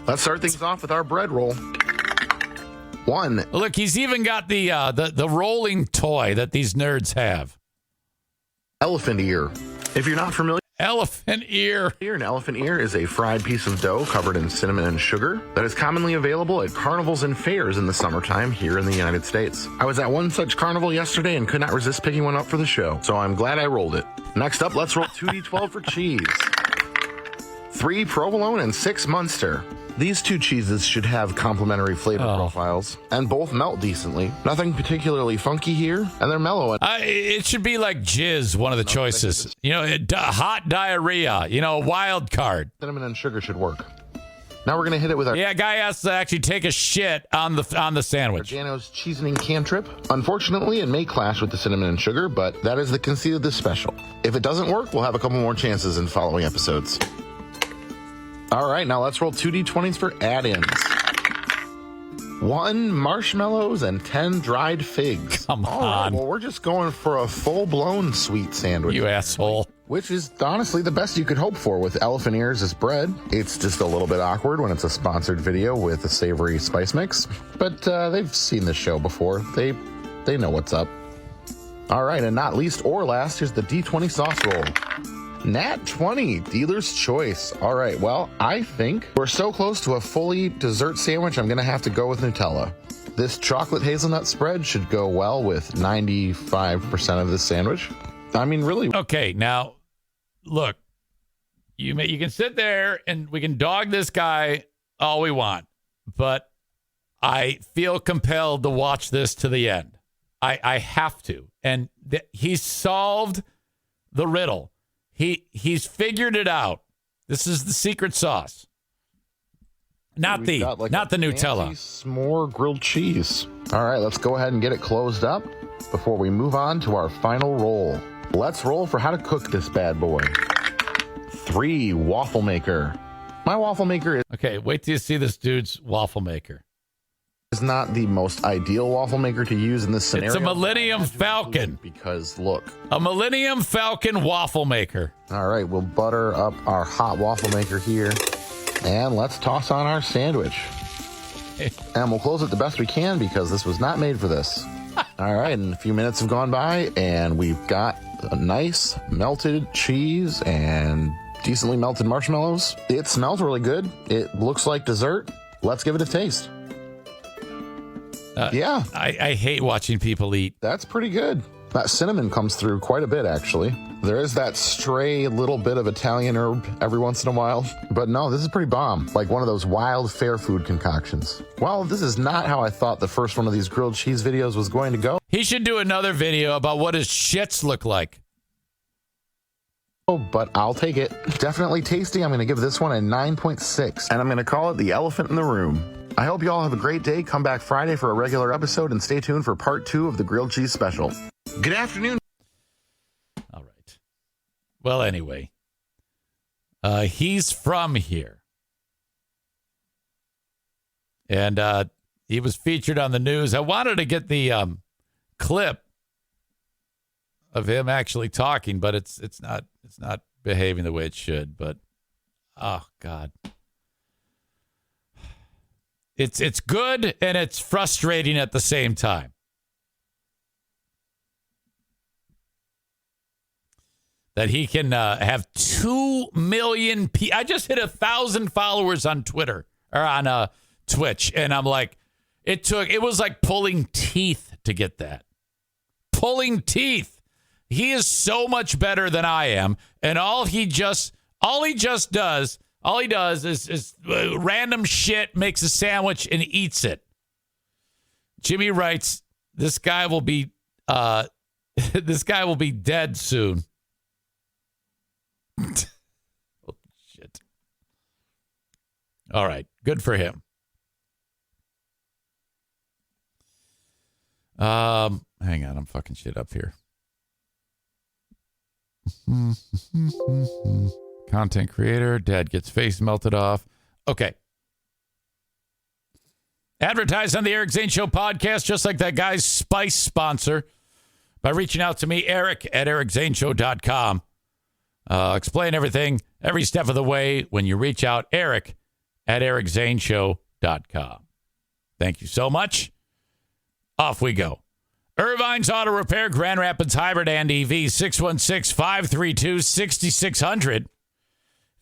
Let's start things off with our bread roll. 1. Look, he's even got the rolling toy that these nerds have. Elephant ear. If you're not familiar, elephant ear. An elephant ear is a fried piece of dough covered in cinnamon and sugar that is commonly available at carnivals and fairs in the summertime here in the United States. I was at one such carnival yesterday and could not resist picking one up for the show, so I'm glad I rolled it. Next up, let's roll 2d12 for cheese. 3 provolone and 6 Munster. These 2 cheeses should have complementary flavor profiles, and both melt decently. Nothing particularly funky here, and they're mellow. It should be like jizz, one of the choices. Hot diarrhea, wild card. Cinnamon and sugar should work. Now we're going to hit it with our... Yeah, guy has to actually take a shit on the sandwich. Dano's cheesening cantrip. Unfortunately, it may clash with the cinnamon and sugar, but that is the conceit of this special. If it doesn't work, we'll have a couple more chances in following episodes. All right, now let's roll 2d20s for add-ins. 1 marshmallows and 10 dried figs. Come on. All right, well, we're just going for a full-blown sweet sandwich. You asshole. Which is honestly the best you could hope for with elephant ears as bread. It's just a little bit awkward when it's a sponsored video with a savory spice mix. But they've seen this show before. They know what's up. All right, and not least or last, here's the D20 sauce roll. Nat 20, dealer's choice. All right, well, I think we're so close to a fully dessert sandwich, I'm going to have to go with Nutella. This chocolate hazelnut spread should go well with 95% of this sandwich. I mean, really. Okay, now, look, you can sit there and we can dog this guy all we want, but I feel compelled to watch this to the end. I have to. And he's solved the riddle. He's figured it out. This is the secret sauce. Not the Nutella. S'more grilled cheese. All right, let's go ahead and get it closed up before we move on to our final roll. Let's roll for how to cook this bad boy. 3, waffle maker. My waffle maker is... Okay, wait till you see this dude's waffle maker. Is not the most ideal waffle maker to use in this scenario. It's a Millennium Falcon. Because, look. A Millennium Falcon waffle maker. All right, we'll butter up our hot waffle maker here. And let's toss on our sandwich. And we'll close it the best we can because this was not made for this. All right, and a few minutes have gone by, and we've got a nice melted cheese and decently melted marshmallows. It smells really good. It looks like dessert. Let's give it a taste. Yeah. I hate watching people eat. That's pretty good. That cinnamon comes through quite a bit, actually. There is that stray little bit of Italian herb every once in a while. But no, this is pretty bomb. Like one of those wild fair food concoctions. Well, this is not how I thought the first one of these grilled cheese videos was going to go. He should do another video about what his shits look like. Oh, but I'll take it. Definitely tasty. I'm going to give this one a 9.6. And I'm going to call it the elephant in the room. I hope you all have a great day. Come back Friday for a regular episode and stay tuned for part 2 of the grilled cheese special. Good afternoon. All right. Well, anyway, he's from here. And he was featured on the news. I wanted to get the clip of him actually talking, but it's not behaving the way it should. But oh God. It's good and it's frustrating at the same time. That he can have 2 million people. I just hit 1,000 followers on Twitter or on Twitch, and I'm like, it was like pulling teeth to get that. Pulling teeth. He is so much better than I am, and all he does is random shit, makes a sandwich and eats it. Jimmy writes, this guy will be dead soon. Oh, shit. All right. Good for him. Hang on. I'm fucking shit up here. Content creator. Dad gets face melted off. Okay. Advertise on the Eric Zane Show podcast, just like that guy's spice sponsor, by reaching out to me, Eric at ericzaneshow.com. Explain everything every step of the way when you reach out, Eric at ericzaneshow.com. Thank you so much. Off we go. Irvine's Auto Repair, Grand Rapids Hybrid and EV, 616-532-6600. If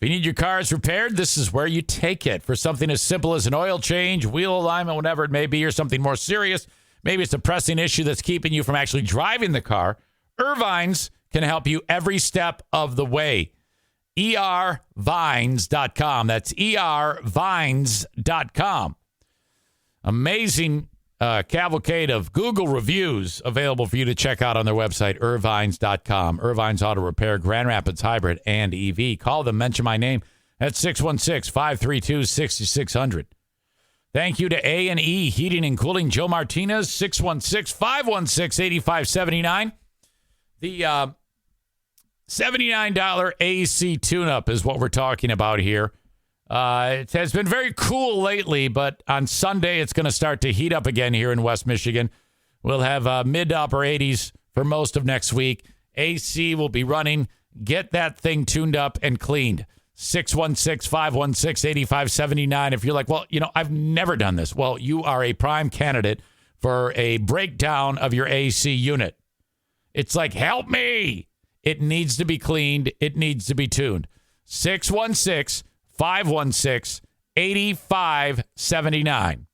you need your cars repaired, this is where you take it. For something as simple as an oil change, wheel alignment, whatever it may be, or something more serious, maybe it's a pressing issue that's keeping you from actually driving the car, Irvine's can help you every step of the way. ervines.com. That's ervines.com. Amazing cavalcade of Google reviews available for you to check out on their website, irvines.com. Irvine's Auto Repair, Grand Rapids Hybrid and EV. Call them, mention my name at 616-532-6600. Thank you to A&E Heating and Cooling, Joe Martinez, 616-516-8579. The $79 AC tune-up is what we're talking about here. It has been very cool lately, but on Sunday it's going to start to heat up again here in West Michigan. We'll have mid to upper 80s for most of next week. AC will be running. Get that thing tuned up and cleaned. 616-516-8579. If you're like, well, I've never done this. Well, you are a prime candidate for a breakdown of your AC unit. It's like, help me. It needs to be cleaned. It needs to be tuned. 616-516-8579.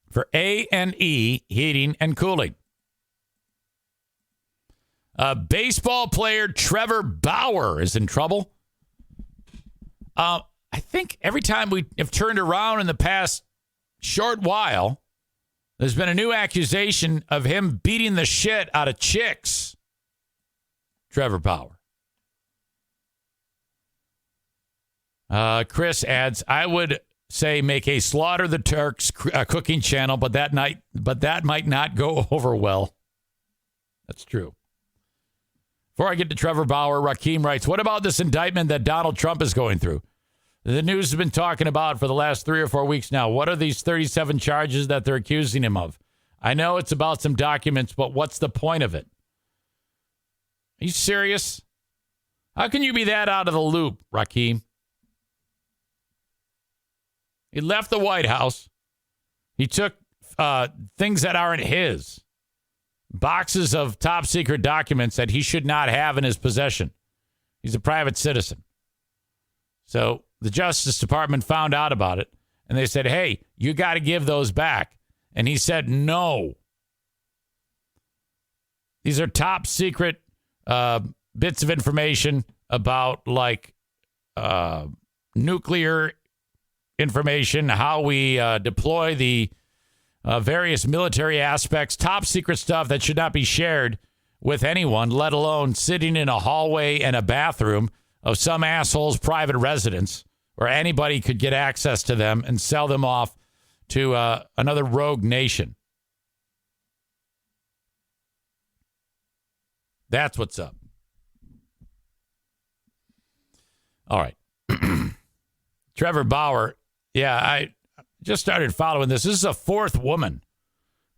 for A&E Heating and Cooling. Baseball player Trevor Bauer is in trouble. I think every time we have turned around in the past short while, there's been a new accusation of him beating the shit out of chicks. Trevor Bauer. Chris adds, I would say make a Slaughter the Turks cooking channel, but that might not go over well. That's true. Before I get to Trevor Bauer, Rakeem writes, what about this indictment that Donald Trump is going through? The news has been talking about for the last 3 or 4 weeks now. What are these 37 charges that they're accusing him of? I know it's about some documents, but what's the point of it? Are you serious? How can you be that out of the loop, Rakeem? He left the White House. He took things that aren't his. Boxes of top secret documents that he should not have in his possession. He's a private citizen. So the Justice Department found out about it, and they said, hey, you got to give those back. And he said, no. These are top secret bits of information about, like, nuclear information, how we deploy the various military aspects, top secret stuff that should not be shared with anyone, let alone sitting in a hallway and a bathroom of some asshole's private residence where anybody could get access to them and sell them off to another rogue nation. That's what's up. All right. Trevor Bauer. Yeah, I just started following this. This is a fourth woman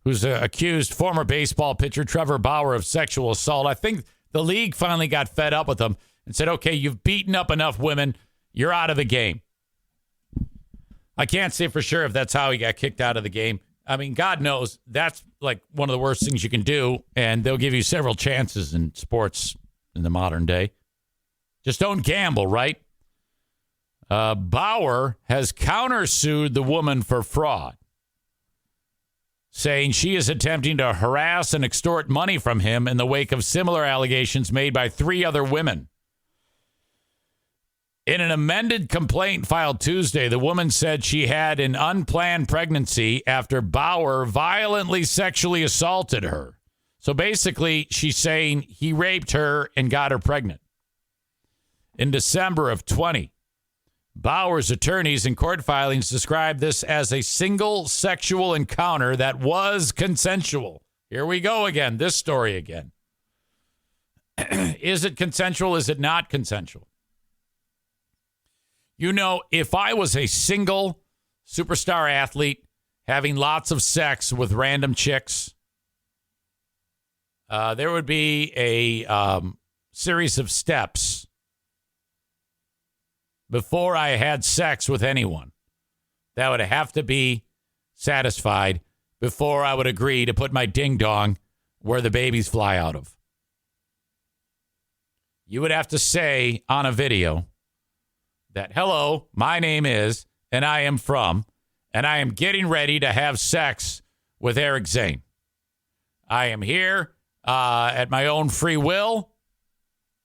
who's accused former baseball pitcher Trevor Bauer of sexual assault. I think the league finally got fed up with him and said, okay, you've beaten up enough women. You're out of the game. I can't say for sure if that's how he got kicked out of the game. I mean, God knows that's like one of the worst things you can do, and they'll give you several chances in sports in the modern day. Just don't gamble, right? Bauer has countersued the woman for fraud, saying she is attempting to harass and extort money from him in the wake of similar allegations made by 3 other women. In an amended complaint filed Tuesday, the woman said she had an unplanned pregnancy after Bauer violently sexually assaulted her. So basically, she's saying he raped her and got her pregnant. In December of 20, Bauer's attorneys in court filings described this as a single sexual encounter that was consensual. Here we go again, this story again. Is it consensual? Is it not consensual? You know, if I was a single superstar athlete having lots of sex with random chicks, there would be a series of steps before I had sex with anyone that would have to be satisfied before I would agree to put my ding-dong where the babies fly out of. You would have to say on a video that, hello, my name is, and I am from, and I am getting ready to have sex with Eric Zane. I am here at my own free will,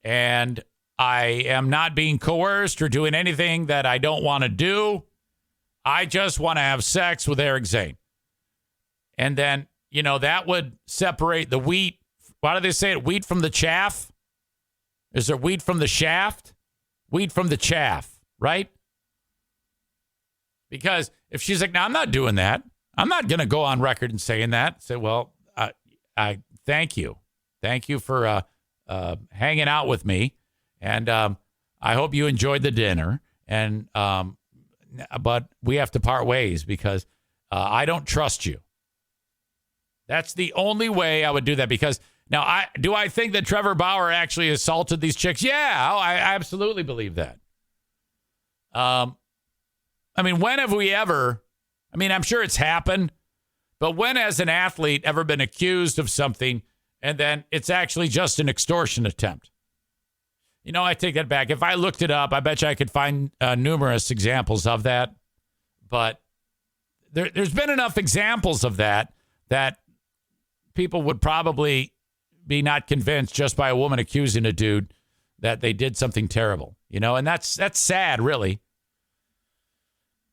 and I am not being coerced or doing anything that I don't want to do. I just want to have sex with Eric Zane. And then, you know, that would separate the wheat. Why do they say it? Wheat from the chaff? Is there wheat from the shaft? Wheat from the chaff, right? Because if she's like, no, I'm not doing that. I'm not going to go on record and saying that. Say, well, I thank you. Thank you for hanging out with me. And I hope you enjoyed the dinner. And but we have to part ways because I don't trust you. That's the only way I would do that. Because now, I think that Trevor Bauer actually assaulted these chicks? Yeah, I absolutely believe that. I mean, when have we ever? I mean, I'm sure it's happened, but when has an athlete ever been accused of something and then it's actually just an extortion attempt? You know, I take that back. If I looked it up, I bet you I could find numerous examples of that. But there's been enough examples of that people would probably be not convinced just by a woman accusing a dude that they did something terrible, and that's sad, really.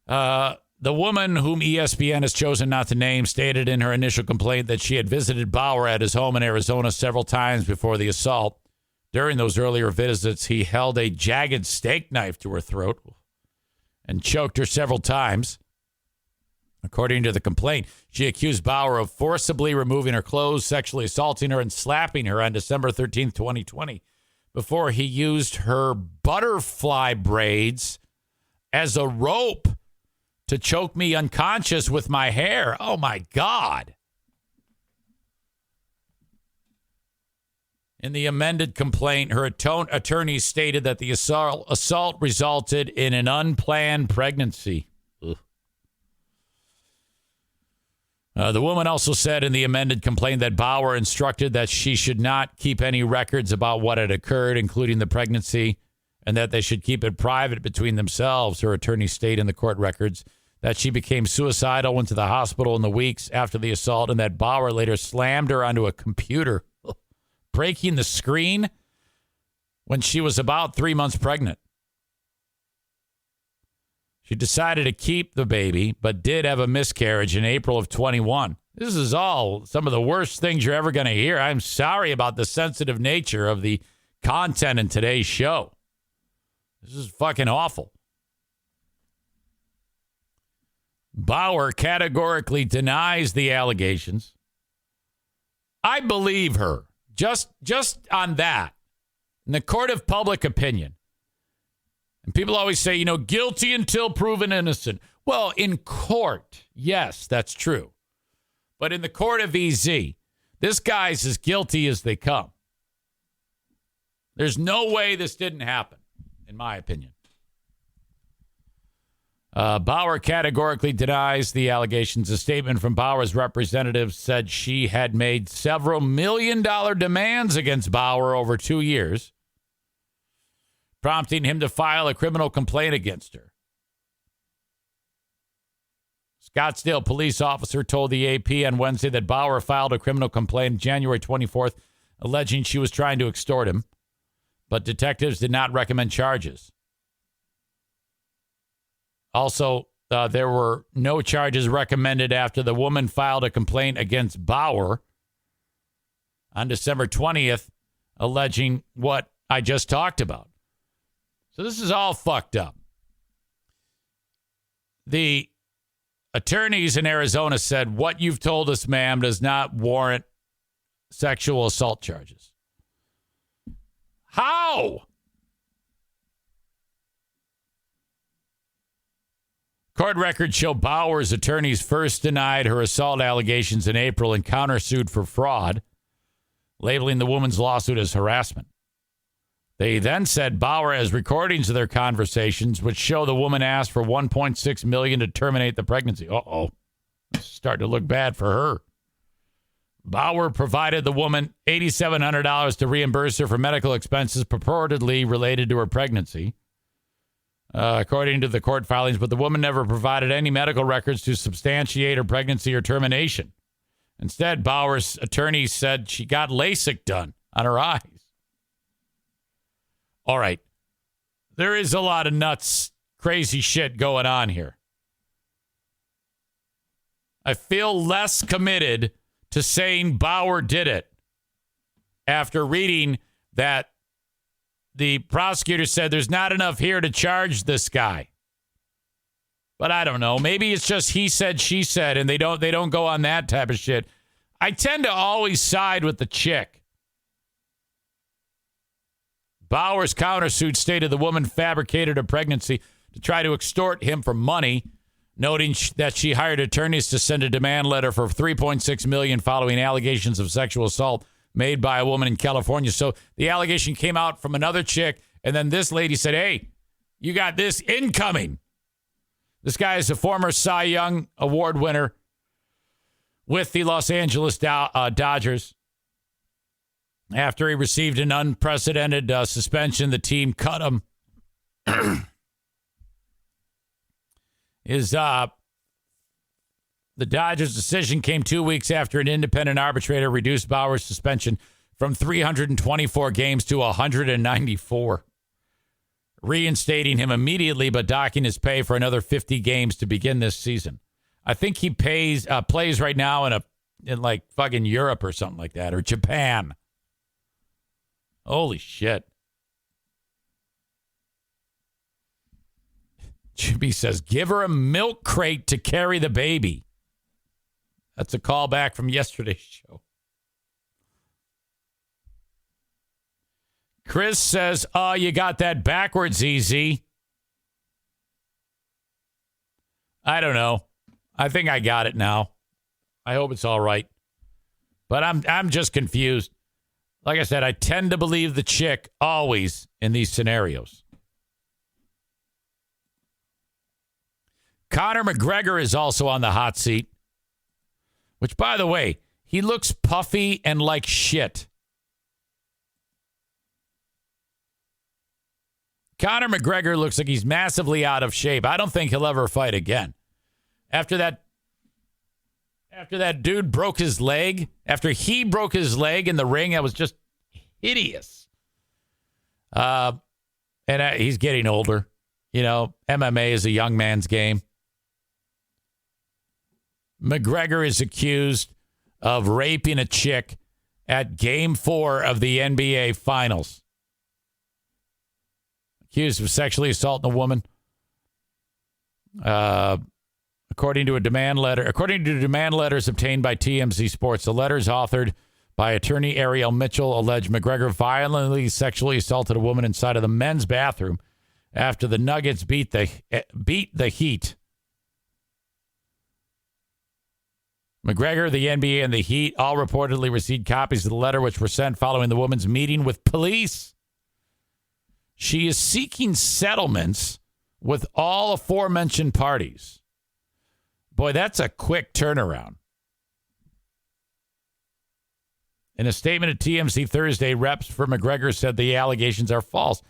The woman whom ESPN has chosen not to name stated in her initial complaint that she had visited Bauer at his home in Arizona several times before the assault. During those earlier visits, he held a jagged steak knife to her throat and choked her several times. According to the complaint, she accused Bauer of forcibly removing her clothes, sexually assaulting her, and slapping her on December 13th, 2020, before he used her butterfly braids as a rope to choke me unconscious with my hair. Oh, my God. In the amended complaint, her attorney stated that the assault resulted in an unplanned pregnancy. The woman also said in the amended complaint that Bauer instructed that she should not keep any records about what had occurred, including the pregnancy, and that they should keep it private between themselves. Her attorney stated in the court records that she became suicidal, went to the hospital in the weeks after the assault, and that Bauer later slammed her onto a computer, breaking the screen when she was about 3 months pregnant. She decided to keep the baby, but did have a miscarriage in April of 21. This is all some of the worst things you're ever going to hear. I'm sorry about the sensitive nature of the content in today's show. This is fucking awful. Bauer categorically denies the allegations. I believe her. Just on that. In the court of public opinion. And people always say, guilty until proven innocent. Well, in court, yes, that's true. But in the court of EZ, this guy's as guilty as they come. There's no way this didn't happen, in my opinion. Bauer categorically denies the allegations. A statement from Bauer's representative said she had made several $1 million demands against Bauer over 2 years, prompting him to file a criminal complaint against her. Scottsdale police officer told the AP on Wednesday that Bauer filed a criminal complaint January 24th, alleging she was trying to extort him, but detectives did not recommend charges. Also, there were no charges recommended after the woman filed a complaint against Bauer on December 20th, alleging what I just talked about. So this is all fucked up. The attorneys in Arizona said, what you've told us, ma'am, does not warrant sexual assault charges. How? Court records show Bauer's attorneys first denied her assault allegations in April and countersued for fraud, labeling the woman's lawsuit as harassment. They then said Bauer has recordings of their conversations, which show the woman asked for $1.6 million to terminate the pregnancy. Uh-oh. It's starting to look bad for her. Bauer provided the woman $8,700 to reimburse her for medical expenses purportedly related to her pregnancy, according to the court filings, but the woman never provided any medical records to substantiate her pregnancy or termination. Instead, Bauer's attorney said she got LASIK done on her eyes. All right. There is a lot of nuts, crazy shit going on here. I feel less committed to saying Bauer did it after reading that the prosecutor said there's not enough here to charge this guy. But I don't know. Maybe it's just he said, she said, and they don't go on that type of shit. I tend to always side with the chick. Bauer's countersuit stated the woman fabricated her pregnancy to try to extort him for money, noting that she hired attorneys to send a demand letter for $3.6 million following allegations of sexual assault made by a woman in California. So the allegation came out from another chick, and then this lady said, hey, you got this incoming. This guy is a former Cy Young Award winner with the Los Angeles Dodgers. After he received an unprecedented suspension, the team cut him. His The Dodgers' decision came 2 weeks after an independent arbitrator reduced Bauer's suspension from 324 games to 194, reinstating him immediately but docking his pay for another 50 games to begin this season. I think he plays right now in like fucking Europe or something like that, or Japan. Holy shit. Jimmy says, give her a milk crate to carry the baby. That's a callback from yesterday's show. Chris says, oh, you got that backwards, EZ. I don't know. I think I got it now. I hope it's all right. But I'm just confused. Like I said, I tend to believe the chick always in these scenarios. Conor McGregor is also on the hot seat. Which, by the way, he looks puffy and like shit. Conor McGregor looks like he's massively out of shape. I don't think he'll ever fight again. After that dude broke his leg, after he broke his leg in the ring, that was just hideous. And he's getting older. You know, MMA is a young man's game. McGregor is accused of raping a chick at Game 4 of the NBA Finals. Accused of sexually assaulting a woman. According to demand letters obtained by TMZ Sports, the letters authored by attorney Ariel Mitchell allege McGregor violently sexually assaulted a woman inside of the men's bathroom after the Nuggets beat the Heat. McGregor, the NBA, and the Heat all reportedly received copies of the letter, which were sent following the woman's meeting with police. She is seeking settlements with all aforementioned parties. Boy, that's a quick turnaround. In a statement to TMZ Thursday, reps for McGregor said the allegations are false.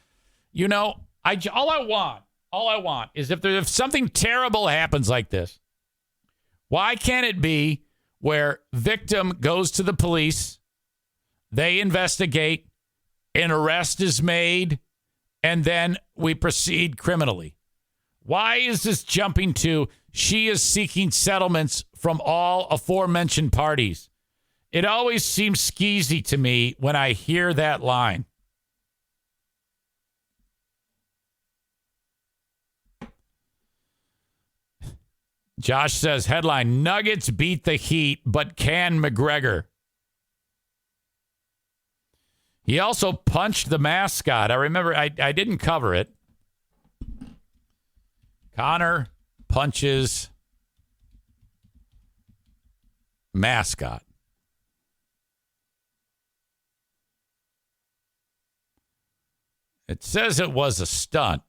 You know, all I want is if something terrible happens like this, why can't it be where victim goes to the police, they investigate, an arrest is made, and then we proceed criminally? Why is this jumping to she is seeking settlements from all aforementioned parties? It always seems skeezy to me when I hear that line. Josh says, headline, Nuggets beat the Heat, but can McGregor? He also punched the mascot. I remember, I didn't cover it. Conor punches mascot. It says it was a stunt.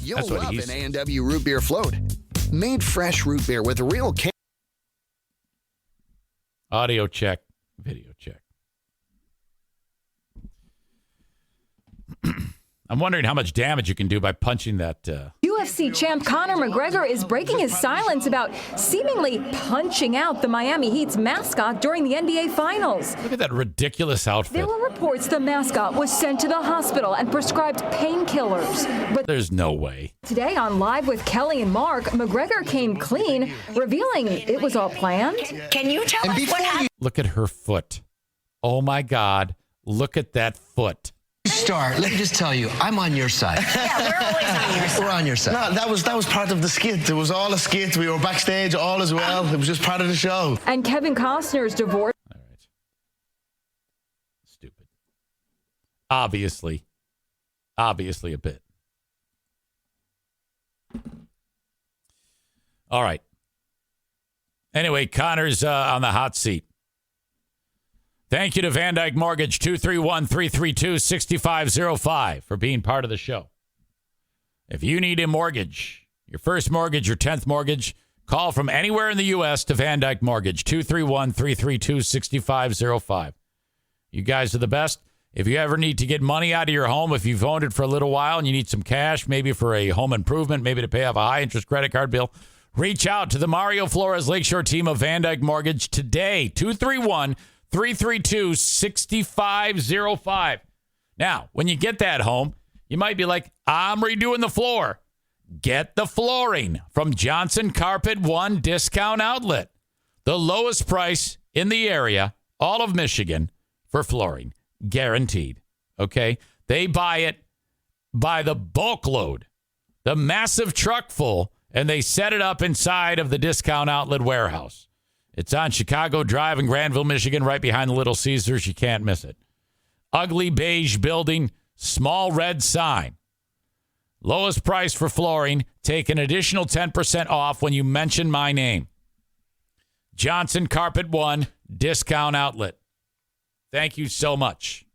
You'll love an A&W root beer float. Made fresh root beer with real audio check, video check. I'm wondering how much damage you can do by punching that. UFC champ Conor McGregor is breaking his silence about seemingly punching out the Miami Heat's mascot during the NBA Finals. Look at that ridiculous outfit. There were reports the mascot was sent to the hospital and prescribed painkillers. But there's no way. Today on Live with Kelly and Mark, McGregor came clean, revealing it was all planned. Can you tell us what happened? Look at her foot. Oh, my God. Look at that foot. Star, let me just tell you, I'm on your side. Yeah, we're always on your side. We're on your side. No, that was part of the skit. It was all a skit. We were backstage all as well. It was just part of the show. And Kevin Costner's divorce. All right. Stupid. Obviously a bit. All right. Anyway, Connor's on the hot seat. Thank you to Van Dyke Mortgage, 231-332-6505 for being part of the show. If you need a mortgage, your first mortgage, your 10th mortgage, call from anywhere in the U.S. to Van Dyke Mortgage, 231-332-6505. You guys are the best. If you ever need to get money out of your home, if you've owned it for a little while and you need some cash, maybe for a home improvement, maybe to pay off a high-interest credit card bill, Reach out to the Mario Flores Lakeshore team of Van Dyke Mortgage today. 231-332-6505. Now, when you get that home, you might be like, I'm redoing the floor. Get the flooring from Johnson Carpet One Discount Outlet. The lowest price in the area, all of Michigan, for flooring. Guaranteed. Okay? They buy it by the bulk load, the massive truck full, and they set it up inside of the Discount Outlet warehouse. It's on Chicago Drive in Granville, Michigan, right behind the Little Caesars. You can't miss it. Ugly beige building, small red sign. Lowest price for flooring. Take an additional 10% off when you mention my name. Johnson Carpet One Discount Outlet. Thank you so much.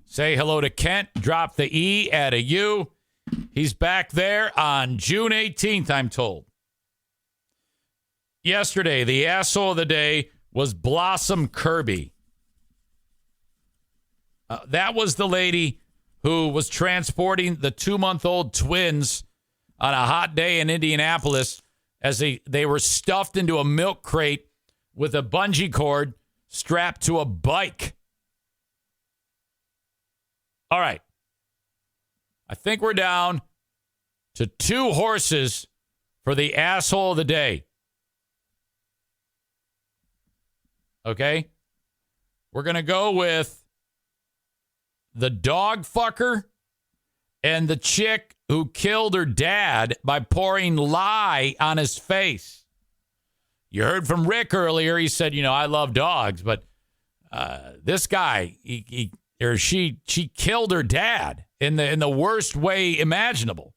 Say hello to Kent. Drop the E, add a U. He's back there on June 18th, I'm told. Yesterday, the asshole of the day was Blossom Kirby. That was the lady who was transporting the 2-month-old twins on a hot day in Indianapolis as they were stuffed into a milk crate with a bungee cord strapped to a bike. All right. I think we're down to 2 horses for the asshole of the day. Okay? We're going to go with the dog fucker and the chick who killed her dad by pouring lye on his face. You heard from Rick earlier. He said, I love dogs, but this guy, she killed her dad in the worst way imaginable.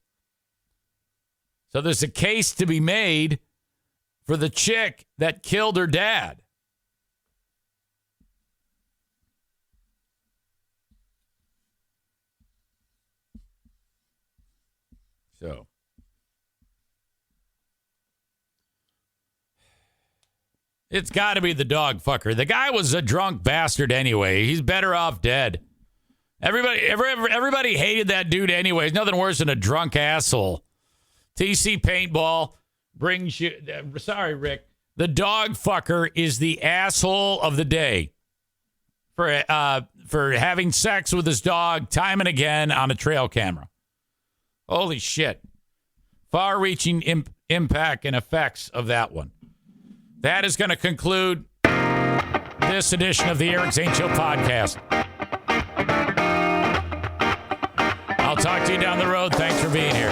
So there's a case to be made for the chick that killed her dad. So it's got to be the dog fucker. The guy was a drunk bastard anyway. He's better off dead. Everybody hated that dude anyway. There's nothing worse than a drunk asshole. TC Paintball brings you... sorry, Rick. The dog fucker is the asshole of the day for having sex with his dog time and again on a trail camera. Holy shit. Far-reaching impact and effects of that one. That is going to conclude this edition of the Eric Zane Show Podcast. I'll talk to you down the road. Thanks for being here.